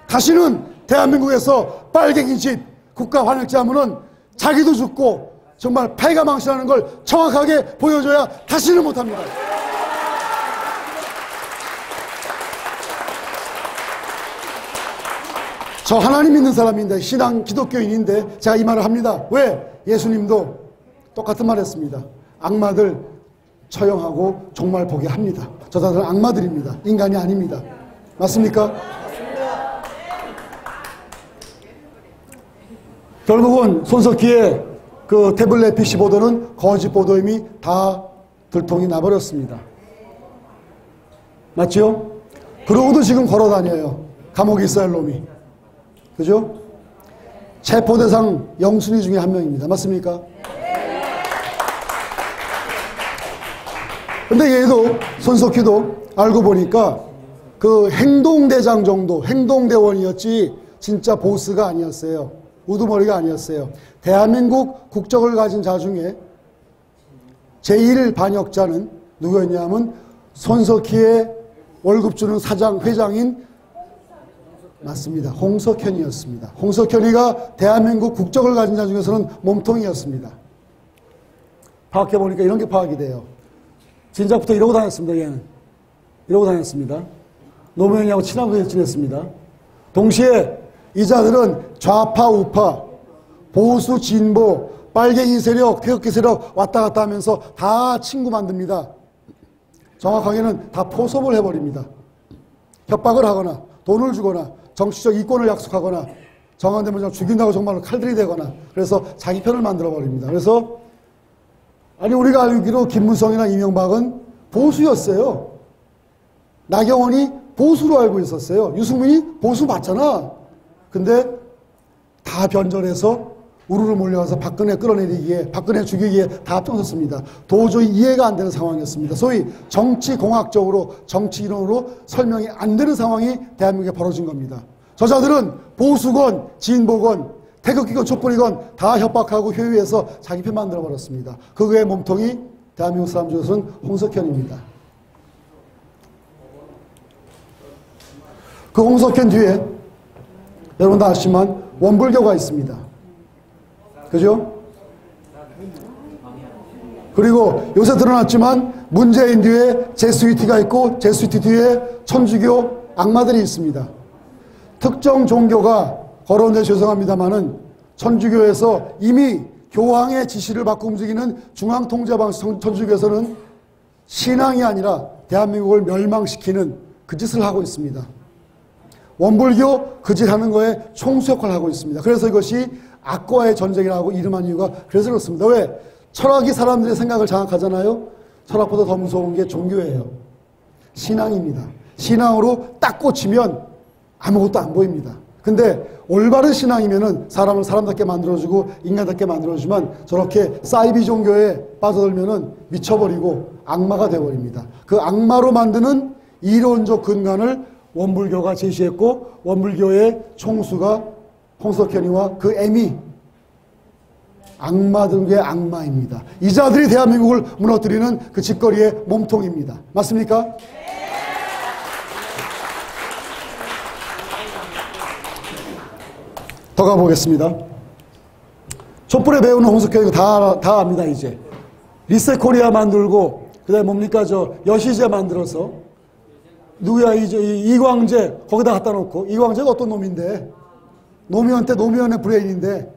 다시는 대한민국에서 빨갱이 짓 국가 환영죄 하면은 자기도 죽고 정말 패가 망신하는 걸 정확하게 보여줘야 다시는 못합니다. 저 하나님 믿는 사람인데 신앙 기독교인인데 제가 이 말을 합니다. 왜? 예수님도 똑같은 말 했습니다. 악마들 처형하고 종말 보게 합니다. 저 사람들은 악마들입니다. 인간이 아닙니다. 맞습니까? 맞습니다. 결국은 손석희의 그 태블릿 PC 보도는 거짓 보도임이 다 들통이 나버렸습니다. 맞죠? 그러고도 지금 걸어다녀요. 감옥에 있어야 할 놈이. 그죠? 체포대상 영순위 중에 한 명입니다. 맞습니까? 근데 얘도 손석희도 알고 보니까 그 행동대장 정도, 행동대원이었지 진짜 보스가 아니었어요. 우두머리가 아니었어요. 대한민국 국적을 가진 자 중에 제1반역자는 누구였냐면 손석희의 월급 주는 사장, 회장인 맞습니다. 홍석현이었습니다. 홍석현이가 대한민국 국적을 가진 자 중에서는 몸통이었습니다. 파악해보니까 이런 게 파악이 돼요. 진작부터 이러고 다녔습니다. 얘는 이러고 다녔습니다. 노무현이하고 친하게 지냈습니다. 동시에 이 자들은 좌파 우파 보수 진보 빨갱이 세력 태극기 세력 왔다 갔다 하면서 다 친구 만듭니다. 정확하게는 다 포섭을 해버립니다. 협박을 하거나 돈을 주거나 정치적 이권을 약속하거나 정한되면 죽인다고 정말로 칼들이 되거나 그래서 자기 편을 만들어버립니다. 그래서 아니 우리가 알기로 김무성이나 이명박은 보수였어요. 나경원이 보수로 알고 있었어요. 유승민이 보수 맞잖아. 근데 다 변절해서 우르르 몰려가서 박근혜 끌어내리기에 박근혜 죽이기에 다 앞장섰습니다. 도저히 이해가 안 되는 상황이었습니다. 소위 정치공학적으로 정치이론으로 설명이 안 되는 상황이 대한민국에 벌어진 겁니다. 저자들은 보수건 진보건 태극기건 촛불이건 다 협박하고 효유해서 자기 편 만들어버렸습니다. 그 외의 몸통이 대한민국 사람 중에서는 홍석현입니다. 그 홍석현 뒤에 여러분 다 아시지만 원불교가 있습니다. 그죠? 그리고 요새 드러났지만 문재인 뒤에 제스위티가 있고 제스위티 뒤에 천주교 악마들이 있습니다. 특정 종교가 거론돼 죄송합니다만은 천주교에서 이미 교황의 지시를 받고 움직이는 중앙통제방식 천주교에서는 신앙이 아니라 대한민국을 멸망시키는 그 짓을 하고 있습니다. 원불교 그 짓 하는 거에 총수 역할을 하고 있습니다. 그래서 이것이 악과의 전쟁이라고 이름한 이유가 그래서 그렇습니다. 왜? 철학이 사람들의 생각을 장악하잖아요. 철학보다 더 무서운 게 종교예요. 신앙입니다. 신앙으로 딱 꽂히면 아무것도 안 보입니다. 근데 올바른 신앙이면은 사람을 사람답게 만들어주고 인간답게 만들어주지만 저렇게 사이비 종교에 빠져들면은 미쳐버리고 악마가 되어버립니다. 그 악마로 만드는 이론적 근간을 원불교가 제시했고 원불교의 총수가 홍석현이와 그 애미 악마들의 악마입니다. 이 자들이 대한민국을 무너뜨리는 그 짓거리의 몸통입니다. 맞습니까? 더 가보겠습니다. 촛불에 배우는 홍석현이 다 압니다. 이제 리셋 코리아 만들고 그 다음에 뭡니까 저 여시제 만들어서 누구야 이광재 거기다 갖다 놓고 이광재가 어떤 놈인데 노무현 때 노무현의 브레인인데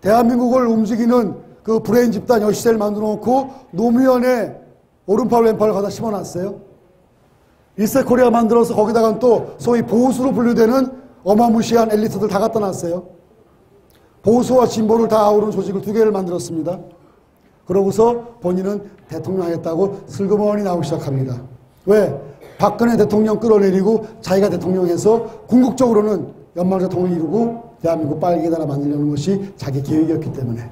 대한민국을 움직이는 그 브레인 집단 여시제를 만들어 놓고 노무현의 오른팔 왼팔을 갖다 심어놨어요. 리셋 코리아 만들어서 거기다가 또 소위 보수로 분류되는 어마무시한 엘리트들 다 갖다 놨어요. 보수와 진보를 다 아우르는 조직을 2개를 만들었습니다. 그러고서 본인은 대통령 하겠다고 슬그머니 나오기 시작합니다. 왜? 박근혜 대통령 끌어내리고 자기가 대통령해서 궁극적으로는 연방 대통령을 이루고 대한민국 빨개 나라 만들려는 것이 자기 계획이었기 때문에.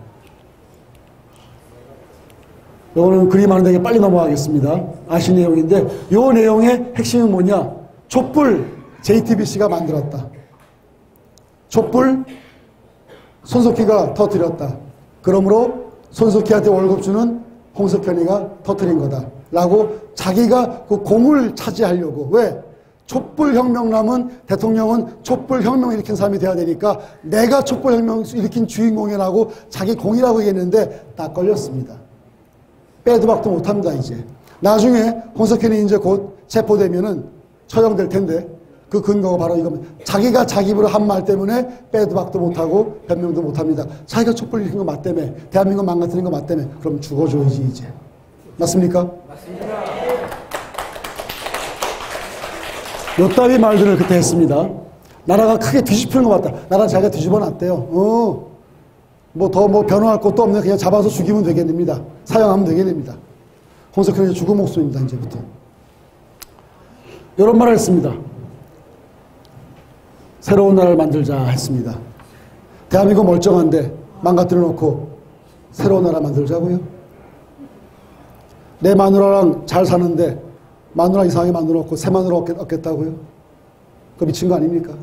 이거는 그림 하는 데게 빨리 넘어가겠습니다. 아시는 내용인데 이 내용의 핵심은 뭐냐? 촛불 JTBC가 만들었다. 촛불 손석희가 터뜨렸다. 그러므로 손석희한테 월급 주는 홍석현이가 터뜨린 거다. 라고 자기가 그 공을 차지하려고. 왜? 촛불혁명남은 대통령은 촛불혁명 일으킨 사람이 돼야 되니까 내가 촛불혁명 일으킨 주인공이라고 자기 공이라고 얘기했는데 딱 걸렸습니다. 빼도 박도 못합니다. 이제 나중에 홍석현이 이제 곧 체포되면은 처형될 텐데 그 근거가 바로 이겁니다. 자기가 자기 입으로 한 말 때문에 빼도 박도 못하고 변명도 못합니다. 자기가 촛불 일으킨 거 맞다며 대한민국 망가뜨린 거 맞다며 그럼 죽어줘야지 이제. 맞습니까? 맞습니다. 요따위 말들을 그때 했습니다. 나라가 크게 뒤집히는 것 같다. 나라 자기가 뒤집어 놨대요. 뭐 더 변호할 것도 없네. 그냥 잡아서 죽이면 되겠습니다. 사형하면 되겠습니다. 홍석현이 죽은 목소리입니다. 이제부터. 이런 말을 했습니다. 새로운 나라를 만들자 했습니다. 대한민국 멀쩡한데 망가뜨려 놓고 새로운 나라 만들자고요? 내 마누라랑 잘 사는데 마누라 이상하게 만들어 놓고 새 마누라 얻겠다고요? 그거 미친 거 아닙니까?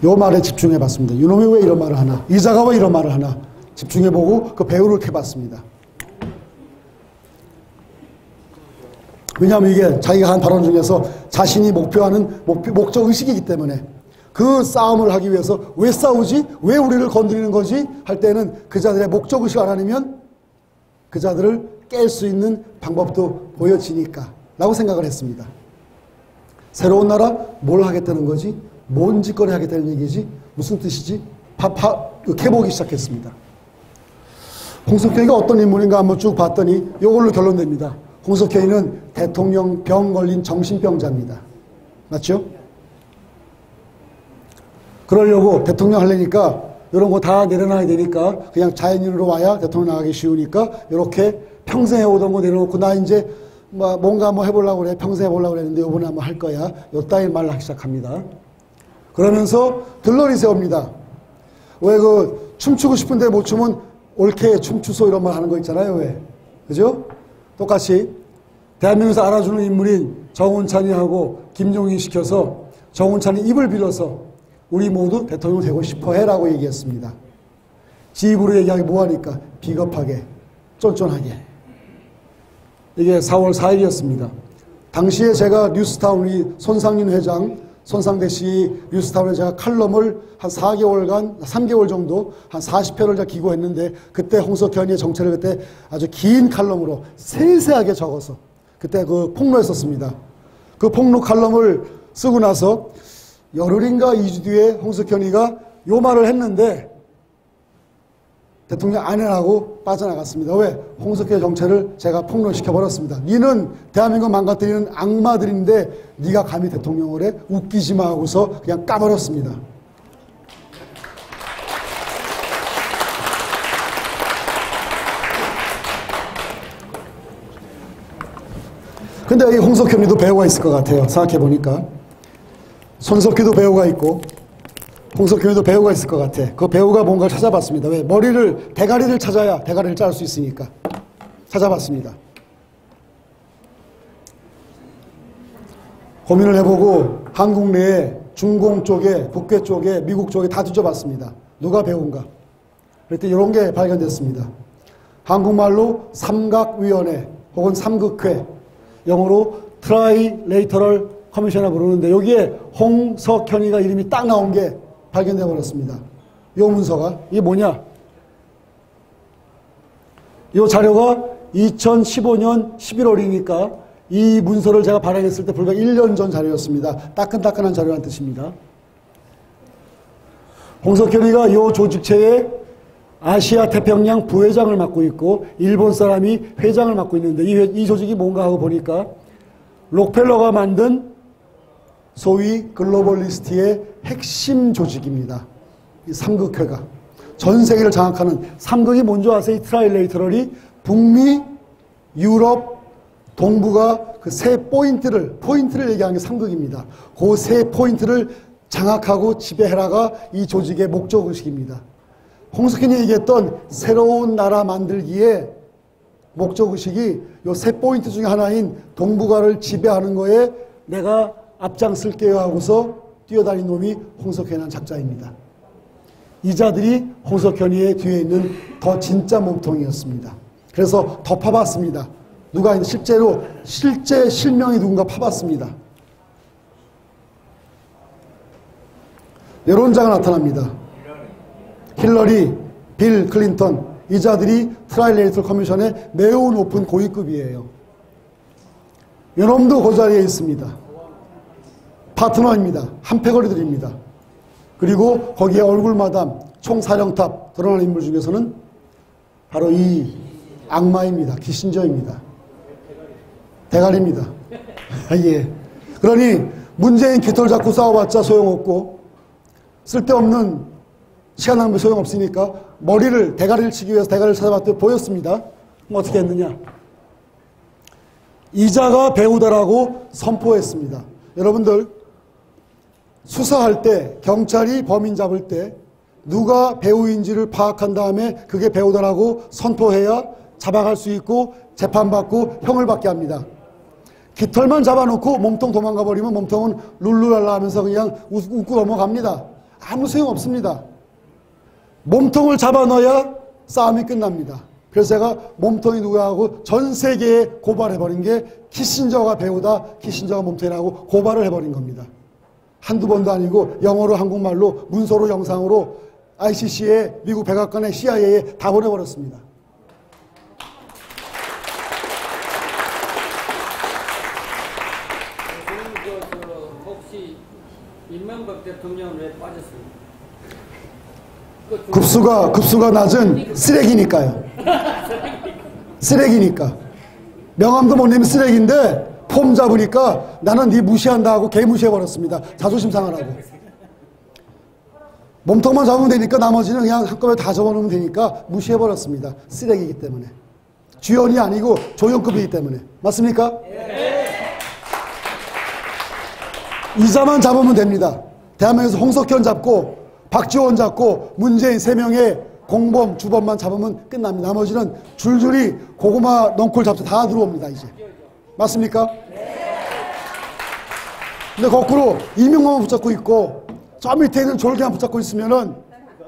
요 말에 집중해 봤습니다. 이놈이 왜 이런 말을 하나? 이자가 왜 이런 말을 하나? 집중해 보고 그 배우를 해봤습니다. 왜냐하면 이게 자기가 한 발언 중에서 자신이 목표하는 목적 의식이기 때문에 그 싸움을 하기 위해서 왜 싸우지? 왜 우리를 건드리는 거지? 할 때는 그 자들의 목적 의식을 알아내면 그 자들을 깰 수 있는 방법도 보여지니까 라고 생각을 했습니다. 새로운 나라 뭘 하겠다는 거지? 뭔 짓거리 하겠다는 얘기지? 무슨 뜻이지? 캐보기 시작했습니다. 홍석현이가 어떤 인물인가 한번 쭉 봤더니 이걸로 결론됩니다. 홍석현이는 대통령 병 걸린 정신병자입니다. 맞죠? 그러려고 대통령 하려니까 이런 거 다 내려놔야 되니까 그냥 자연인으로 와야 대통령 나가기 쉬우니까 이렇게 평생 해오던 거 내려놓고 나 이제 뭔가 한번 해보려고 그래. 평생 해보려고 그랬는데 이번에 한번 할 거야. 요 따위 말을 하기 시작합니다. 그러면서 들러리 세웁니다. 왜 그 춤추고 싶은데 못 추면 옳게 춤추소 이런 말 하는 거 있잖아요. 왜? 그죠? 똑같이 대한민국에서 알아주는 인물인 정운찬이하고 김종인 시켜서 정운찬이 입을 빌어서 우리 모두 대통령 되고 싶어 해라고 얘기했습니다. 지 입으로 얘기하기 뭐하니까 비겁하게 쫀쫀하게. 이게 4월 4일이었습니다. 당시에 제가 뉴스타운, 우리 손상윤 회장, 손상대 씨 뉴스타운에 제가 칼럼을 한 4개월간, 3개월 정도 한 40편을 제가 기고했는데, 그때 홍석현이의 정체를 그때 아주 긴 칼럼으로 세세하게 적어서 그때 그 폭로했었습니다. 그 폭로 칼럼을 쓰고 나서 열흘인가 2주 뒤에 홍석현이가 요 말을 했는데 대통령 아내라고 빠져나갔습니다. 왜? 홍석현의 정체를 제가 폭로시켜버렸습니다. 니는 대한민국 망가뜨리는 악마들인데 니가 감히 대통령을 해? 웃기지 마 하고서 그냥 까버렸습니다. 근데 여기 홍석현이도 배우가 있을 것 같아요. 생각해보니까. 손석희도 배우가 있고 홍석현이도 배우가 있을 것 같아. 그 배우가 뭔가를 찾아봤습니다. 왜? 대가리를 찾아야 대가리를 짤 수 있으니까. 찾아봤습니다. 고민을 해보고 한국 내에 중공 쪽에, 북괴 쪽에, 미국 쪽에 다 뒤져봤습니다. 누가 배우인가? 그랬더니 이런 게 발견됐습니다. 한국말로 삼각위원회 혹은 삼극회, 영어로 트라이레이터럴 커미셔너 부르는데 여기에 홍석현이가 이름이 딱 나온 게 발견되어 버렸습니다. 이 문서가 이게 뭐냐? 이 자료가 2015년 11월이니까 이 문서를 제가 발행했을 때 불과 1년 전 자료였습니다. 따끈따끈한 자료란 뜻입니다. 홍석현이가 이 조직체의 아시아 태평양 부회장을 맡고 있고 일본 사람이 회장을 맡고 있는데 이 조직이 뭔가 하고 보니까 록펠러가 만든 소위 글로벌리스트의 핵심 조직입니다. 이 삼극회가. 전 세계를 장악하는 삼극이 뭔지 아세요? 이 트라이레이터럴이 북미, 유럽, 동북아 그 세 포인트를 얘기하는 게 삼극입니다. 그 세 포인트를 장악하고 지배해라가 이 조직의 목적의식입니다. 홍석현이 얘기했던 새로운 나라 만들기에 목적의식이 이 세 포인트 중에 하나인 동북아를 지배하는 거에 내가 앞장쓸게요 하고서 뛰어다닌 놈이 홍석현이라는 작자입니다. 이 자들이 홍석현이의 뒤에 있는 더 진짜 몸통이었습니다. 그래서 더 파봤습니다. 누가 있는 실제 실명이 누군가 파봤습니다. 여론자가 나타납니다. 힐러리, 빌 클린턴 이 자들이 트라이레이터 커미션의 매우 높은 고위급이에요. 요놈도 그 자리에 있습니다. 파트너입니다. 한패거리들입니다. 그리고 거기에 얼굴마담, 총사령탑 드러난 인물 중에서는 바로 이 악마입니다. 키신저입니다. 대가리입니다. 예. 그러니 문재인 깃털 잡고 싸워봤자 소용없고 쓸데없는 시간 낭비 소용없으니까 대가리를 치기 위해서 대가리를 찾아봤더니 보였습니다. 그럼 어떻게 했느냐? 이자가 배우다라고 선포했습니다. 여러분들 수사할 때 경찰이 범인 잡을 때 누가 배우인지를 파악한 다음에 그게 배우다라고 선포해야 잡아갈 수 있고 재판받고 형을 받게 합니다. 깃털만 잡아놓고 몸통 도망가 버리면 몸통은 룰루랄라 하면서 그냥 웃고 넘어갑니다. 아무 소용없습니다. 몸통을 잡아넣어야 싸움이 끝납니다. 그래서 제가 몸통이 누구야 하고 전 세계에 고발해버린 게 키신저가 배우다, 키신저가 몸통이라고 고발을 해버린 겁니다. 한두 번도 아니고 영어로 한국말로 문서로 영상으로 ICC에 미국 백악관에 CIA에 다 보내버렸습니다. 혹시 이명박 대통령은 왜 빠졌습니까? 급수가 낮은 쓰레기니까요. 쓰레기니까. 명함도 못 내면 쓰레기인데 폼 잡으니까 나는 네 무시한다 하고 개 무시해버렸습니다. 자존심 상하라고. 몸통만 잡으면 되니까 나머지는 그냥 한꺼번에 다 접어놓으면 되니까 무시해버렸습니다. 쓰레기이기 때문에. 주연이 아니고 조연급이기 때문에. 맞습니까? 이자만 잡으면 됩니다. 대한민국에서 홍석현 잡고 박지원 잡고 문재인 3명의 공범, 주범만 잡으면 끝납니다. 나머지는 줄줄이 고구마, 넝콜 잡수 다 들어옵니다. 이제. 맞습니까? 근데 거꾸로 이명박만 붙잡고 있고 저 밑에 있는 졸개만 붙잡고 있으면은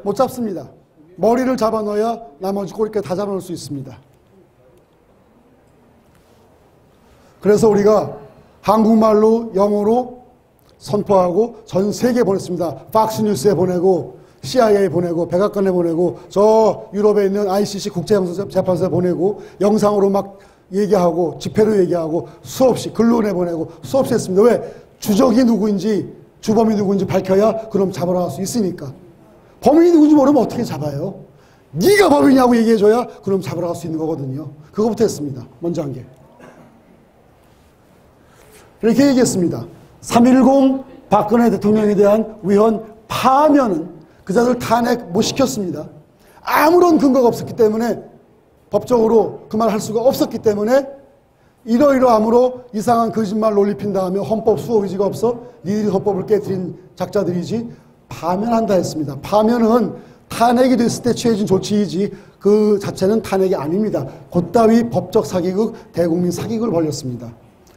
못 잡습니다. 머리를 잡아 넣어야 나머지 꼬리까지 다 잡아놓을 수 있습니다. 그래서 우리가 한국말로 영어로 선포하고 전 세계에 보냈습니다. 팍스뉴스에 보내고 CIA에 보내고 백악관에 보내고 저 유럽에 있는 ICC 국제형사재판소에 보내고 영상으로 막 얘기하고 집회로 얘기하고 수없이 글로 내보내고 수없이 했습니다. 왜? 주적이 누구인지 주범이 누구인지 밝혀야 그럼 잡으러 갈 수 있으니까. 범인이 누구인지 모르면 어떻게 잡아요? 네가 범인이냐고 얘기해줘야 그럼 잡으러 갈 수 있는 거거든요. 그거부터 했습니다. 먼저 한 게. 이렇게 얘기했습니다. 3.10 박근혜 대통령에 대한 위헌 파면은 그자들 탄핵 못 시켰습니다. 아무런 근거가 없었기 때문에 법적으로 그 말 할 수가 없었기 때문에 이러이러함으로 이상한 거짓말 논리 핀 다음에 헌법 수호 의지가 없어 니들이 헌법을 깨뜨린 작자들이지 파면한다 했습니다. 파면은 탄핵이 됐을 때 취해진 조치이지 그 자체는 탄핵이 아닙니다. 그따위 법적 사기극, 대국민 사기극을 벌였습니다.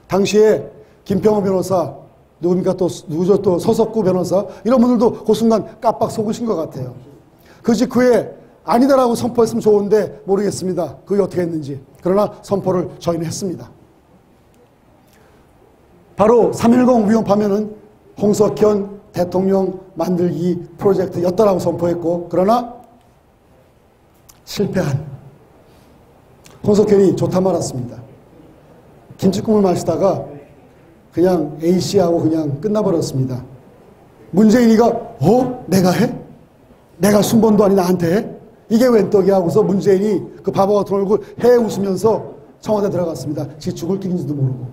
당시에 김평호 변호사, 누굽니까 누구죠 또 서석구 변호사 이런 분들도 그 순간 깜빡 속으신 것 같아요. 그 직후에 아니다라고 선포했으면 좋은데 모르겠습니다. 그게 어떻게 했는지. 그러나 선포를 저희는 했습니다. 바로 3.10 위헌 파면은 홍석현 대통령 만들기 프로젝트였다라고 선포했고 그러나 실패한 홍석현이 좋다 말았습니다. 김치국물 마시다가 그냥 A씨하고 그냥 끝나버렸습니다. 문재인이가 내가 해? 내가 순번도 아니 나한테 해? 이게 웬 떡이야 하고서 문재인이 그 바보 같은 얼굴 해 웃으면서 청와대 들어갔습니다. 지 죽을 길인지도 모르고.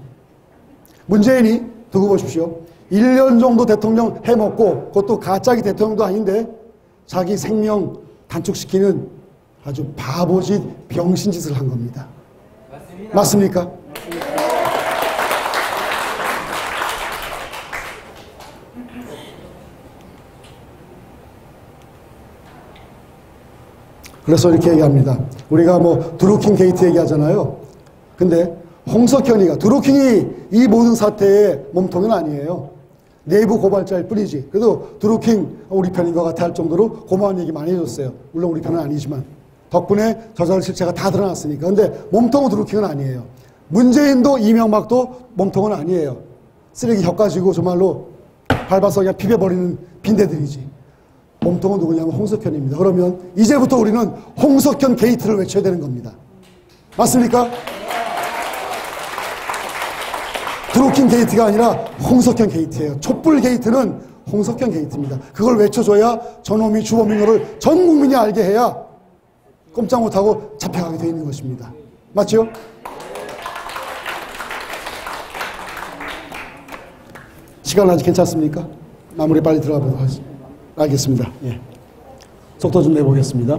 문재인이 두고 보십시오. 1년 정도 대통령 해먹고 그것도 가짜기 대통령도 아닌데 자기 생명 단축시키는 아주 바보짓 병신짓을 한 겁니다. 맞습니다. 맞습니까? 그래서 이렇게 얘기합니다. 우리가 뭐 드루킹 게이트 얘기하잖아요. 근데 홍석현이가 드루킹이 이 모든 사태의 몸통은 아니에요. 내부 고발자일 뿐이지. 그래도 드루킹 우리 편인 것 같아 할 정도로 고마운 얘기 많이 해줬어요. 물론 우리 편은 아니지만 덕분에 저자들 실체가 다 드러났으니까. 근데 몸통은 드루킹은 아니에요. 문재인도 이명박도 몸통은 아니에요. 쓰레기 혀 가지고 정말로 밟아서 그냥 비벼버리는 빈대들이지. 몸통은 누구냐면 홍석현입니다. 그러면 이제부터 우리는 홍석현 게이트를 외쳐야 되는 겁니다. 맞습니까? 드루킹 게이트가 아니라 홍석현 게이트예요. 촛불 게이트는 홍석현 게이트입니다. 그걸 외쳐줘야 저놈이 주범인 거를 전 국민이 알게 해야 꼼짝 못하고 잡혀가게 되어 있는 것입니다. 맞죠? 시간 아직 괜찮습니까? 마무리 빨리 들어가 보도록 하겠습니다. 알겠습니다. 예. 속도 좀 내보겠습니다.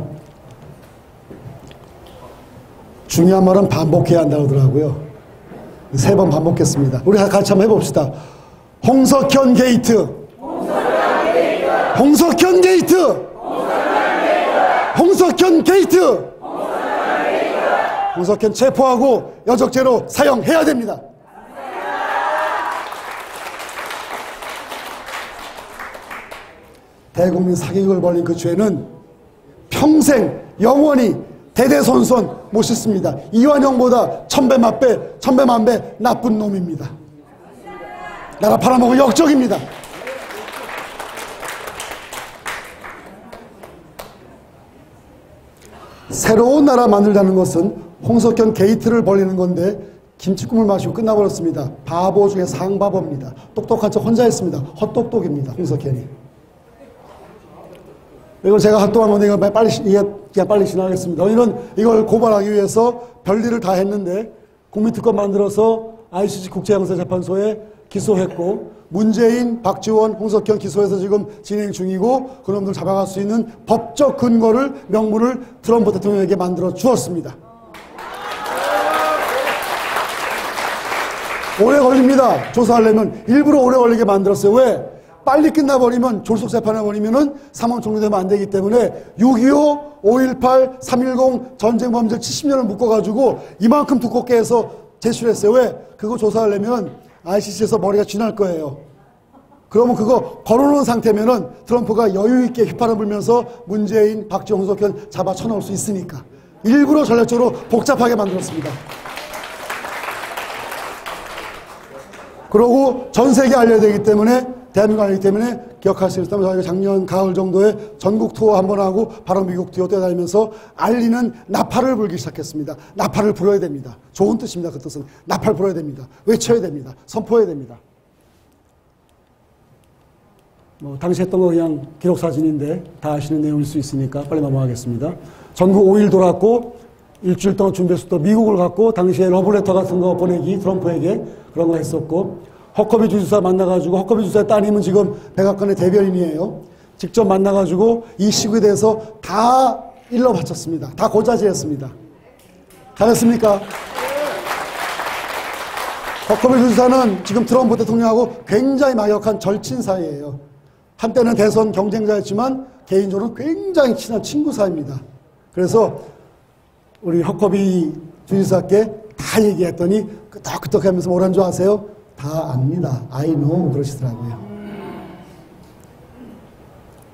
중요한 말은 반복해야 한다고 하더라고요. 3번 반복했습니다. 우리 같이 한번 해봅시다. 홍석현 게이트. 홍석현 게이트. 홍석현 게이트. 홍석현 체포하고 여적죄로 사형해야 됩니다. 대국민 사기극을 벌린 그 죄는 평생 영원히 대대손손 못 씻습니다. 이완영보다 천배만배 나쁜 놈입니다. 나라 팔아먹은 역적입니다. 새로운 나라 만들자는 것은 홍석현 게이트를 벌리는 건데 김치국물 마시고 끝나버렸습니다. 바보 중에 상바보입니다. 똑똑한 척 혼자 했습니다. 헛똑똑입니다. 홍석현이. 그리고 제가 한동안 내가 빨리 지나가겠습니다. 너희는 이걸 고발하기 위해서 별일을 다 했는데 국민특검 만들어서 ICC 국제형사재판소에 기소했고 문재인, 박지원, 홍석현 기소해서 지금 진행 중이고 그놈들 잡아갈 수 있는 법적 근거를 명분을 트럼프 대통령에게 만들어 주었습니다. 오래 걸립니다. 조사하려면 일부러 오래 걸리게 만들었어요. 왜? 빨리 끝나버리면 졸속재판해버리면은 사망 종료되면 안 되기 때문에 6.25, 5.18, 3.10 전쟁 범죄 70년을 묶어가지고 이만큼 두껍게 해서 제출했어요. 왜? 그거 조사하려면 ICC에서 머리가 쥐날 거예요. 그러면 그거 걸어놓은 상태면은 트럼프가 여유있게 휘파람 불면서 문재인, 박지원, 홍석현 잡아 쳐넣을 수 있으니까 일부러 전략적으로 복잡하게 만들었습니다. 그러고 전 세계에 알려야 되기 때문에, 대한민국 알리기 때문에 기억할 수 있다면 저희가 작년 가을 정도에 전국 투어 한번 하고 바로 미국 투어 뛰어다니면서 알리는 나팔을 불기 시작했습니다. 나팔을 불어야 됩니다. 좋은 뜻입니다. 그 뜻은 나팔 불어야 됩니다. 외쳐야 됩니다. 선포해야 됩니다. 당시 했던 거 그냥 기록 사진인데 다 아시는 내용일 수 있으니까 빨리 넘어가겠습니다. 전국 5일 돌았고 일주일 동안 준비해서 또 미국을 갔고 당시에 러브레터 같은 거 보내기 트럼프에게 그런 거 했었고 허커비 주지사 만나가지고, 허커비 주지사의 따님은 지금 백악관의 대변인이에요. 직접 만나가지고 이 시국에 대해서 다 일러 바쳤습니다. 다 고자질했습니다. 잘했습니까? 허커비 주지사는 지금 트럼프 대통령하고 굉장히 막역한 절친 사이예요. 한때는 대선 경쟁자였지만 개인적으로 굉장히 친한 친구 사이입니다. 그래서 우리 허커비 주지사께 다 얘기했더니 끄떡끄떡 하면서 뭐라는 줄 아세요? 다 압니다. I know 그러시더라고요.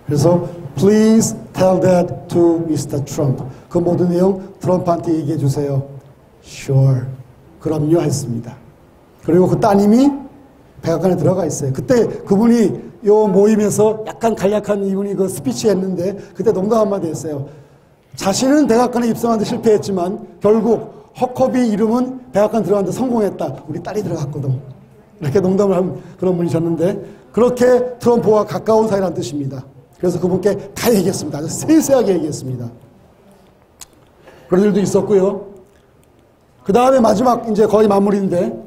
그래서 Please tell that to Mr. Trump. 그 모든 내용 트럼프한테 얘기해 주세요. Sure. 그럼요 했습니다. 그리고 그 따님이 백악관에 들어가 있어요. 그때 그분이 요 모임에서 약간 간략한 이분이 그 스피치 했는데 그때 농담 한마디 했어요. 자신은 백악관에 입성하는데 실패했지만 결국 허커비 이름은 백악관 들어가는데 성공했다. 우리 딸이 들어갔거든. 이렇게 농담을 한 그런 분이셨는데 그렇게 트럼프와 가까운 사이라는 뜻입니다. 그래서 그분께 다 얘기했습니다. 아주 세세하게 얘기했습니다. 그런 일도 있었고요. 그 다음에 마지막 이제 거의 마무리인데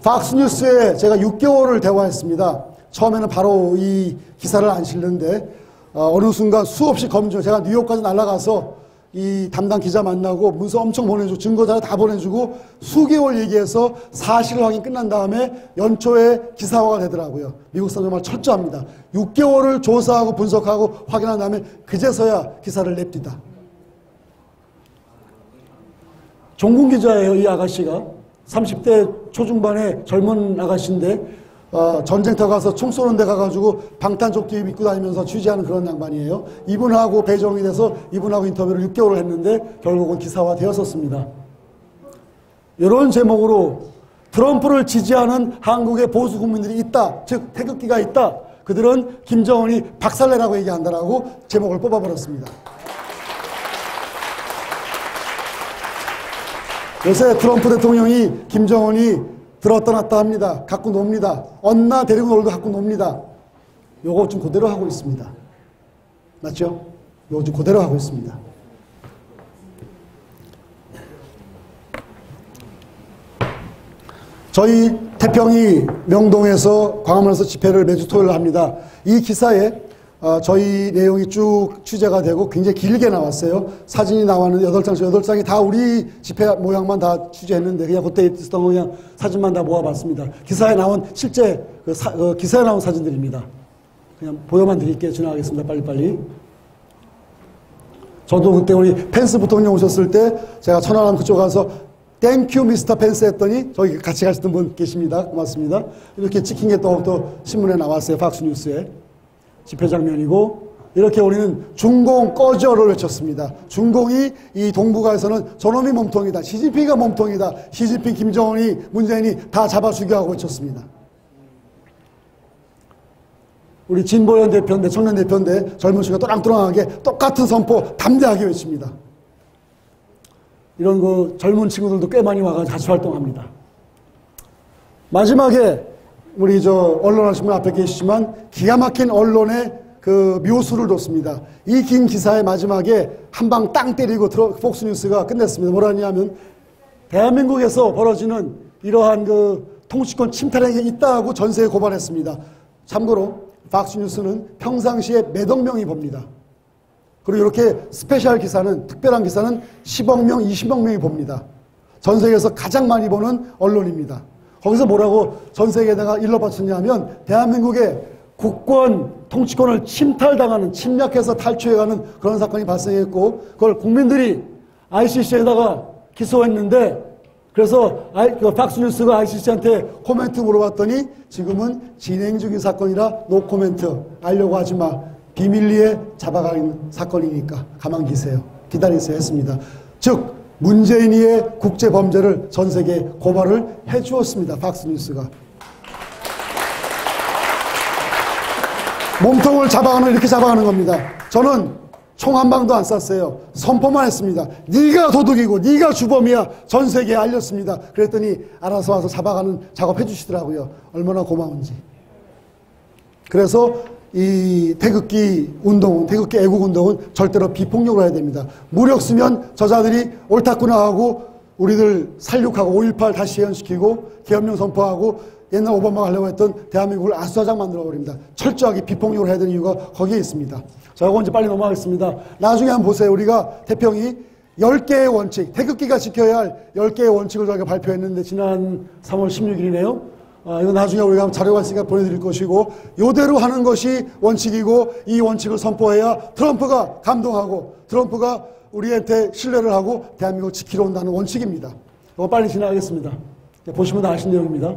팍스뉴스에 제가 6개월을 대화했습니다. 처음에는 바로 이 기사를 안 실는데 어느 순간 수없이 검증, 제가 뉴욕까지 날아가서 이 담당 기자 만나고 문서 엄청 보내주고 증거자료 다 보내주고 수개월 얘기해서 사실 확인 끝난 다음에 연초에 기사화가 되더라고요. 미국 사람 정말 철저합니다. 6개월을 조사하고 분석하고 확인한 다음에 그제서야 기사를 냅니다. 종군 기자예요. 이 아가씨가 30대 초중반의 젊은 아가씨인데 전쟁터 가서 총 쏘는 데 가가지고 방탄조끼 입고 다니면서 취재하는 그런 양반이에요. 이분하고 배정이 돼서 이분하고 인터뷰를 6개월을 했는데 결국은 기사화 되었었습니다. 이런 제목으로 트럼프를 지지하는 한국의 보수 국민들이 있다. 즉 태극기가 있다. 그들은 김정은이 박살내라고 얘기한다라고 제목을 뽑아버렸습니다. 요새 트럼프 대통령이 김정은이 들었다 놨다 합니다. 갖고 놉니다. 언나 데리고 놀도 갖고 놉니다. 요거 좀 그대로 하고 있습니다. 맞죠? 요거 좀 그대로 하고 있습니다. 저희 태평이 명동에서 광화문에서 집회를 매주 토요일 합니다. 이 기사에 저희 내용이 쭉 취재가 되고 굉장히 길게 나왔어요. 사진이 나왔는데 8장씩 8장이 다 우리 집회 모양만 다 취재했는데 그냥 그때 있었던 거 그냥 사진만 다 모아봤습니다. 기사에 나온 실제 기사에 나온 사진들입니다. 그냥 보여만 드릴게요. 지나가겠습니다. 빨리빨리. 저도 그때 우리 펜스 부통령 오셨을 때 제가 천안함 그쪽 가서 땡큐 미스터 펜스 했더니 저기 같이 가셨던 분 계십니다. 고맙습니다. 이렇게 찍힌 게 또 신문에 나왔어요. 팍스뉴스에. 집회 장면이고 이렇게 우리는 중공 꺼져를 외쳤습니다. 중공이 이 동북아에서는 저놈이 몸통이다. 시진핑이가 몸통이다. 시진핑, 김정은이, 문재인이 다 잡아 죽여하고 외쳤습니다. 우리 진보연 대표인데 청년 대표인데 젊은 층이 또랑또랑하게 똑같은 선포 담대하게 외칩니다. 이런 그 젊은 친구들도 꽤 많이 와가지고 같이 활동합니다. 마지막에 우리 언론 하신 분 앞에 계시지만 기가 막힌 언론의 그 묘수를 뒀습니다. 이 긴 기사의 마지막에 한 방 땅 때리고 폭스뉴스가 끝냈습니다. 뭐라니 하면 대한민국에서 벌어지는 이러한 그 통치권 침탈행위 있다고 전세에 고발했습니다. 참고로 폭스뉴스는 평상시에 몇억 명이 봅니다. 그리고 이렇게 스페셜 기사는, 특별한 기사는 10억 명, 20억 명이 봅니다. 전 세계에서 가장 많이 보는 언론입니다. 거기서 뭐라고 전 세계에다가 일러 바쳤냐면 대한민국의 국권, 통치권을 침탈당하는, 침략해서 탈취해가는 그런 사건이 발생했고 그걸 국민들이 ICC에다가 기소했는데 그래서 팍스뉴스가 ICC한테 코멘트 물어봤더니 지금은 진행 중인 사건이라 노 코멘트, 알려고 하지 마. 비밀리에 잡아가는 사건이니까 가만 계세요. 기다리세요 했습니다. 즉 문재인이의 국제범죄를 전 세계에 고발을 해주었습니다. 팍스뉴스가. 몸통을 잡아가는, 이렇게 잡아가는 겁니다. 저는 총 한 방도 안 쐈어요. 선포만 했습니다. 네가 도둑이고 네가 주범이야. 전 세계에 알렸습니다. 그랬더니 알아서 와서 잡아가는 작업 해주시더라고요. 얼마나 고마운지. 그래서 이 태극기 운동, 태극기 애국 운동은 절대로 비폭력으로 해야 됩니다. 무력 쓰면 저자들이 옳다구나 하고 우리들 살육하고 5.18 다시 재현시키고 계엄령 선포하고 옛날 오바마가 하려고 했던 대한민국을 아수라장 만들어버립니다. 철저하게 비폭력으로 해야 되는 이유가 거기에 있습니다. 자, 이거 이제 빨리 넘어가겠습니다. 나중에 한번 보세요. 우리가 태평이 10개의 원칙, 태극기가 지켜야 할 10개의 원칙을 저희가 발표했는데 지난 3월 16일이네요. 이거 나중에 우리가 자료가 있으니까 보내드릴 것이고, 요대로 하는 것이 원칙이고, 이 원칙을 선포해야 트럼프가 감동하고, 트럼프가 우리한테 신뢰를 하고 대한민국을 지키러 온다는 원칙입니다. 이거 빨리 지나가겠습니다. 보시면 다 아시는 내용입니다.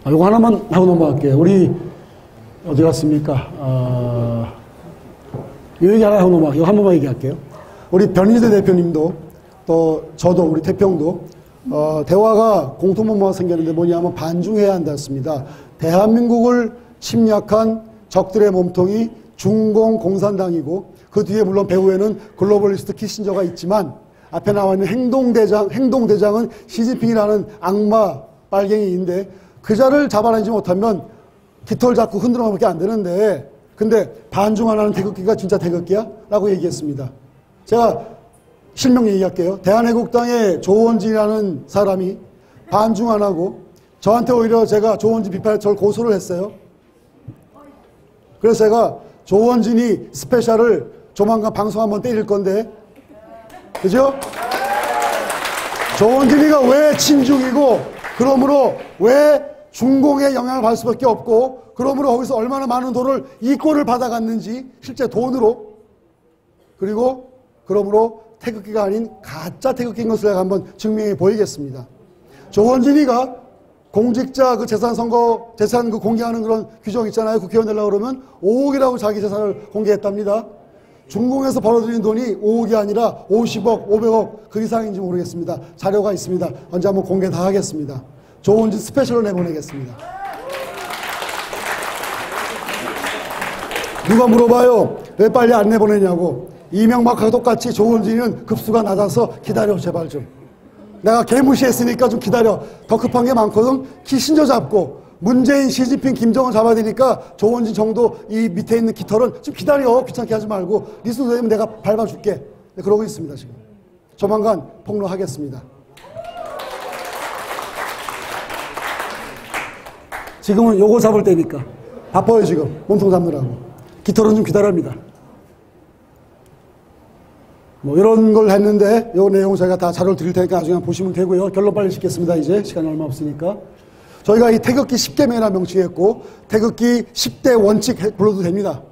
요거 하나만 하고 넘어갈게요. 우리 어디 갔습니까? 이 얘기 하나 하고 넘어갈게요. 한 번만 얘기할게요. 우리 변희재 대표님도 또 저도 우리 태평도 대화가 공통분모가 생겼는데 뭐냐면 반중해야 한다 했습니다. 대한민국을 침략한 적들의 몸통이 중공 공산당이고 그 뒤에 물론 배후에는 글로벌리스트 키신저가 있지만 앞에 나와 있는 행동대장은 시진핑이라는 악마 빨갱이인데 그 자를 잡아내지 못하면 깃털 잡고 흔들어만 밖에 안 되는데, 근데 반중하라는 태극기가 진짜 태극기야? 라고 얘기했습니다. 제가 실명 얘기할게요. 대한애국당의 조원진이라는 사람이 반중 안 하고 저한테 오히려 제가 조원진 비판에 저를 고소를 했어요. 그래서 제가 조원진이 스페셜을 조만간 방송 한번 때릴 건데, 그죠? 조원진이가 왜 친중이고, 그러므로 왜 중공에 영향을 받을 수밖에 없고, 그러므로 거기서 얼마나 많은 돈을 이권을 받아갔는지 실제 돈으로, 그리고 그러므로 태극기가 아닌 가짜 태극기인 것을 제가 한번 증명해 보이겠습니다. 조원진이가 공직자 그 재산 그 공개하는 그런 규정 있잖아요. 국회의원 되려고 그러면 5억이라고 자기 재산을 공개했답니다. 중공에서 벌어들인 돈이 5억이 아니라 50억, 500억 그 이상인지 모르겠습니다. 자료가 있습니다. 언제 한번 공개 다 하겠습니다. 조원진 스페셜로 내보내겠습니다. 누가 물어봐요. 왜 빨리 안 내보내냐고. 이명박하고 똑같이 조원진은 급수가 낮아서 기다려 제발 좀. 내가 개무시했으니까 좀 기다려. 더 급한 게 많거든. 키신저 잡고 문재인, 시진핑, 김정은 잡아야 되니까 조원진 정도 이 밑에 있는 깃털은 좀 기다려. 귀찮게 하지 말고 리스트 되면 내가 밟아줄게. 네, 그러고 있습니다 지금. 조만간 폭로하겠습니다. 지금은 요거 잡을 때니까 바빠요 지금. 몸통 잡느라고. 깃털은 좀 기다립니다. 뭐 이런 걸 했는데 요 내용 저희가 다 자료를 드릴 테니까 나중에 보시면 되고요. 결론 빨리 짓겠습니다. 이제 시간이 얼마 없으니까. 저희가 이 태극기 10개명이라 명칭했고 태극기 10대 원칙 불러도 됩니다.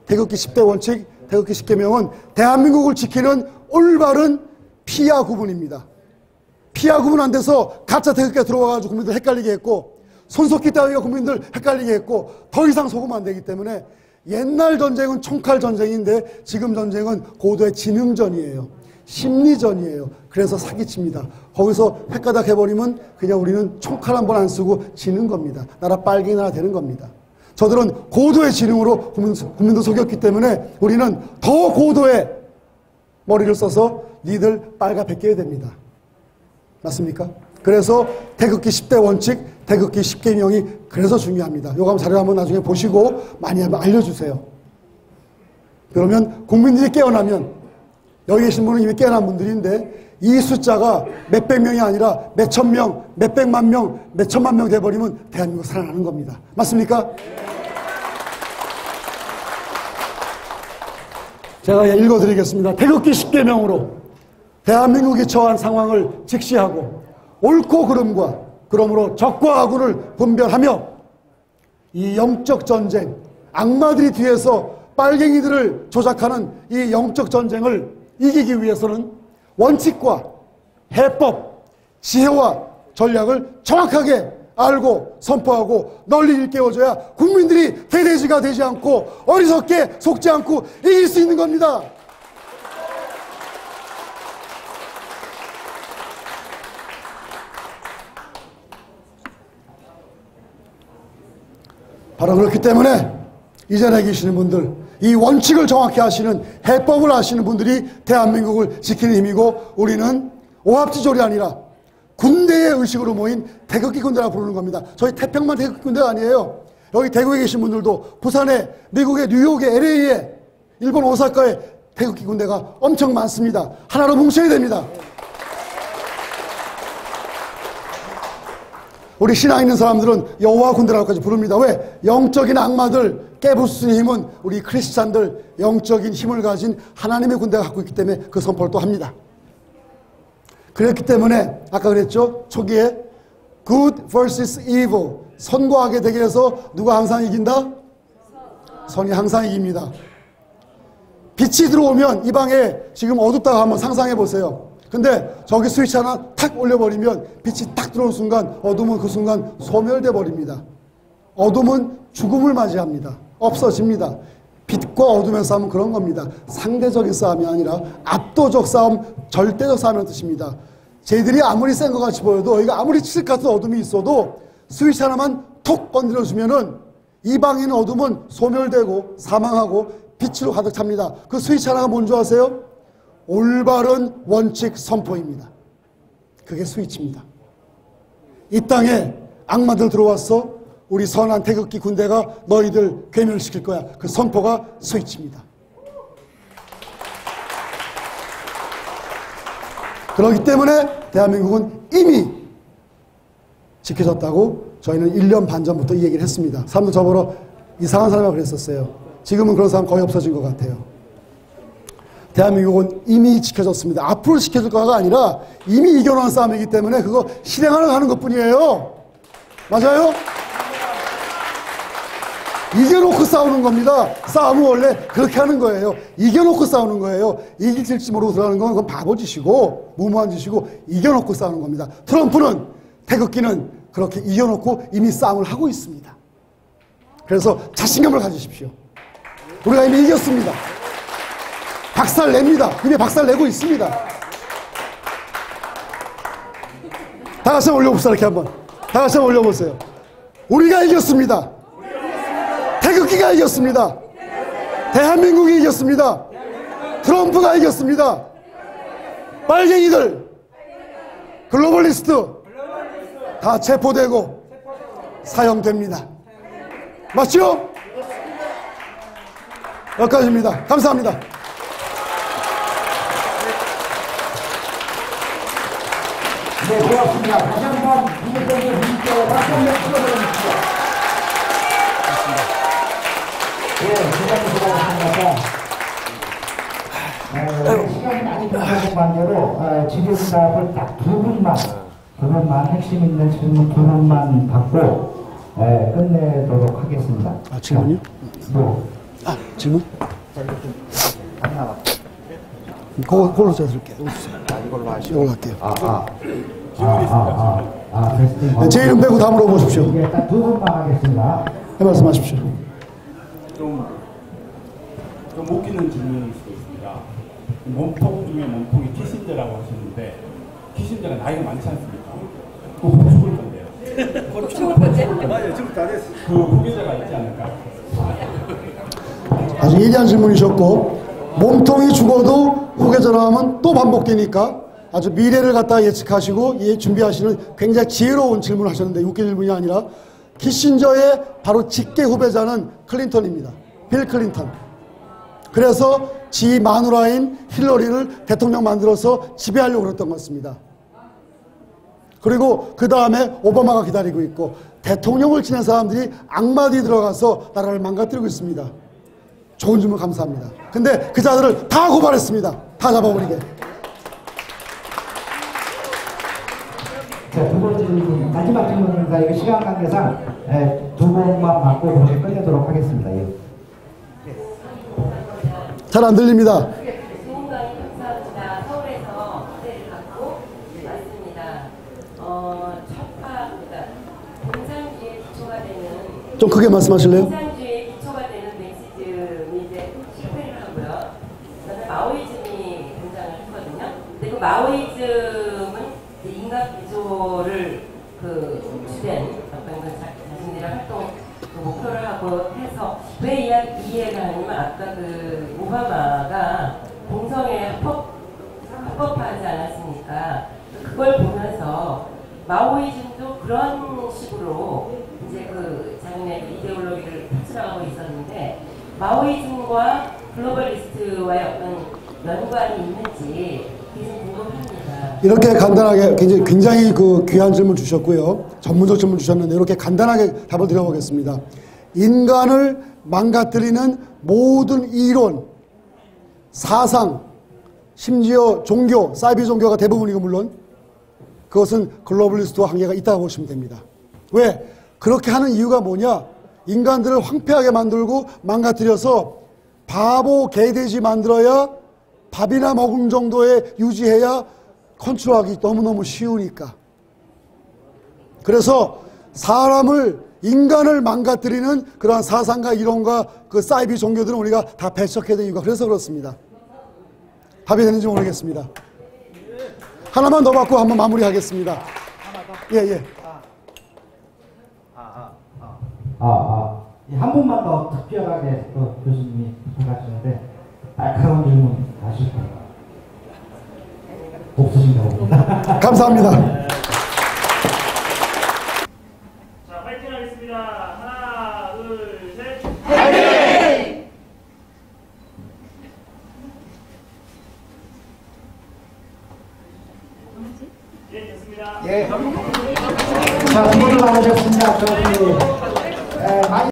태극기 10대 원칙, 태극기 10개명은 대한민국을 지키는 올바른 피하 구분입니다. 피하 구분 안 돼서 가짜 태극기가 들어와가지고 국민들 헷갈리게 했고 손석희 따위가 국민들 헷갈리게 했고 더 이상 속으면 안 되기 때문에 옛날 전쟁은 총칼 전쟁인데 지금 전쟁은 고도의 지능전이에요. 심리전이에요. 그래서 사기칩니다. 거기서 헷가닥 해버리면 그냥 우리는 총칼 한 번 안 쓰고 지는 겁니다. 나라 빨갱이 나라 되는 겁니다. 저들은 고도의 지능으로 국민들 속였기 때문에 우리는 더 고도의 머리를 써서 니들 빨가 벗겨야 됩니다. 맞습니까? 그래서 태극기 10대 원칙, 태극기 10개명이 그래서 중요합니다. 요거 자료 한번 나중에 보시고 많이 한번 알려주세요. 그러면 국민들이 깨어나면, 여기 계신 분은 이미 깨어난 분들인데 이 숫자가 몇백 명이 아니라 몇천 명, 몇백만 명, 몇천만 명 돼버리면 대한민국 살아나는 겁니다. 맞습니까? 제가 읽어드리겠습니다. 태극기 10개명으로 대한민국이 처한 상황을 직시하고 옳고 그름과 그러므로 적과 악을 분별하며 이 영적 전쟁, 악마들이 뒤에서 빨갱이들을 조작하는 이 영적 전쟁을 이기기 위해서는 원칙과 해법, 지혜와 전략을 정확하게 알고 선포하고 널리 일깨워줘야 국민들이 개돼지가 되지 않고 어리석게 속지 않고 이길 수 있는 겁니다. 바로 그렇기 때문에 이 자리에 계시는 분들, 이 원칙을 정확히 아시는, 해법을 아시는 분들이 대한민국을 지키는 힘이고, 우리는 오합지졸이 아니라 군대의 의식으로 모인 태극기 군대라고 부르는 겁니다. 저희 태평만 태극기 군대가 아니에요. 여기 대구에 계신 분들도 부산에, 미국의 뉴욕에, LA에, 일본 오사카에 태극기 군대가 엄청 많습니다. 하나로 뭉쳐야 됩니다. 우리 신앙 있는 사람들은 여호와 군대라고까지 부릅니다. 왜? 영적인 악마들 깨부수는 힘은 우리 크리스찬들 영적인 힘을 가진 하나님의 군대가 갖고 있기 때문에 그 선포를 또 합니다. 그렇기 때문에 아까 그랬죠? 초기에 good versus evil, 선과 악의 대결에서 누가 항상 이긴다? 선이 항상 이깁니다. 빛이 들어오면 이 방에 지금 어둡다고 한번 상상해 보세요. 근데 저기 스위치 하나 탁 올려버리면 빛이 딱 들어오는 순간 어둠은 그 순간 소멸돼 버립니다. 어둠은 죽음을 맞이합니다. 없어집니다. 빛과 어둠의 싸움은 그런 겁니다. 상대적인 싸움이 아니라 압도적 싸움, 절대적 싸움이라는 뜻입니다. 쟤들이 아무리 센 것 같이 보여도, 여기가 아무리 칠흑 같은 어둠이 있어도 스위치 하나만 톡 건드려주면은 이 방에는 어둠은 소멸되고 사망하고 빛으로 가득 찹니다. 그 스위치 하나가 뭔지 아세요? 올바른 원칙 선포입니다. 그게 스위치입니다. 이 땅에 악마들 들어왔어. 우리 선한 태극기 군대가 너희들 괴멸시킬 거야. 그 선포가 스위치입니다. 그렇기 때문에 대한민국은 이미 지켜졌다고 저희는 1년 반 전부터 이 얘기를 했습니다. 사람들 저보러 이상한 사람이라고 그랬었어요. 지금은 그런 사람 거의 없어진 것 같아요. 대한민국은 이미 지켜졌습니다. 앞으로 지켜질 거가 아니라 이미 이겨놓은 싸움이기 때문에 그거 실행하러 가는 것뿐이에요. 맞아요? 이겨놓고 싸우는 겁니다. 싸움은 원래 그렇게 하는 거예요. 이겨놓고 싸우는 거예요. 이길 질지 모르고 들어가는 건 그건 바보짓이고 무모한 짓이고 이겨놓고 싸우는 겁니다. 트럼프는, 태극기는 그렇게 이겨놓고 이미 싸움을 하고 있습니다. 그래서 자신감을 가지십시오. 우리가 이미 이겼습니다. 박살 냅니다. 이미 박살 내고 있습니다. 다 같이 한번 올려봅시다. 이렇게 한번 다 같이 한번 올려보세요. 우리가 이겼습니다. 태극기가 이겼습니다. 대한민국이 이겼습니다. 트럼프가 이겼습니다. 빨갱이들, 글로벌리스트 다 체포되고 사형됩니다. 맞죠? 여기까지입니다. 감사합니다. 네, 고맙습니다. 다시 한번 이재동의 문자와 박수 한번 치러드립시다. 네, 수고하셨습니다. 시간이 많이 부족한 관계로 질의응답을 딱 두 분만 핵심 있는 질문 두 분만 받고 끝내도록 하겠습니다. 아, 질문이요? 질문? 안 나와. 그걸로 제가 드릴게요. 이걸로 하시죠. 이걸로 할게요. 제 이름 빼고 다 물어보십시오. 예, 딱 두 분만 하겠습니다. 네, 말씀하십시오. 좀 웃기는 질문일 수도 있습니다. 몸통 중에 몸통이 키신저라고 하셨는데 키신저가 나이가 많지 않습니까? 곧 죽을 건데요. 곧 죽을 건데? 맞아요. 지금 다 됐어. 그 후계자가 있지 않을까? 아주 예리한 질문이셨고, 몸통이 죽어도 후계자라 하면 또 반복되니까 아주 미래를 갖다 예측하시고 준비하시는 굉장히 지혜로운 질문을 하셨는데, 웃긴 질문이 아니라 키신저의 바로 직계 후배자는 클린턴입니다. 빌 클린턴. 그래서 지 마누라인 힐러리를 대통령 만들어서 지배하려고 그랬던 것 같습니다. 그리고 그 다음에 오바마가 기다리고 있고, 대통령을 지낸 사람들이 악마들이 들어가서 나라를 망가뜨리고 있습니다. 좋은 질문 감사합니다. 근데 그 자들을 다 고발했습니다. 다 잡아버리게. 자, 두 번째 질문, 마지막 질문입니다. 이거 시간 관계상 두 번만 받고 오늘 끝내도록 하겠습니다. 예. 잘 안 들립니다. 조은강이 감사합니다. 서울에서 무대를 갖고 왔습니다. 첫파입니다. 좀 크게 말씀하실래요? 인상주의의 기초가 되는 맥시즘이 이제 실패를 하고요. 그다음에 마오이즘이 등장을 했거든요. 근데 그 마오이즘은 이제 인간 구조를 주된 어떤 자신들의 활동 목표를 하고 해서 왜 이해가 하냐면 아까 오바마가 동성애 합법화하지 않았습니까? 그걸 보면서 마오이즘도 그런 식으로 이제 자기네 이데올로기를 펼쳐나가고 있었는데 마오이즘과 글로벌리스트와의 어떤 연관이 있는지 그게 좀 궁금합니다. 이렇게 간단하게 굉장히 귀한 질문 주셨고요. 전문적 질문 주셨는데 이렇게 간단하게 답을 드려보겠습니다. 인간을 망가뜨리는 모든 이론, 사상, 심지어 종교, 사이비 종교가 대부분이고 물론 그것은 글로벌리스트와 관계가 있다고 보시면 됩니다. 왜? 그렇게 하는 이유가 뭐냐? 인간들을 황폐하게 만들고 망가뜨려서 바보 개돼지 만들어야 밥이나 먹은 정도에 유지해야 컨트롤하기 너무너무 쉬우니까. 그래서 인간을 망가뜨리는 그러한 사상과 이론과 사이비 종교들은 우리가 다 배척해야 되는 이유가 그래서 그렇습니다. 답이 되는지 모르겠습니다. 하나만 더 받고 한번 마무리하겠습니다. 예. 한 분만 더 특별하게 또 교수님이 부탁하시는데 날카로운 질문 하실까요? 없으신가 봅니다. 감사합니다. 자, 파이팅 하겠습니다. 하나, 둘, 셋. 파이팅! 예, 됐습니다. 자, 질문을 많으셨습니다. 많이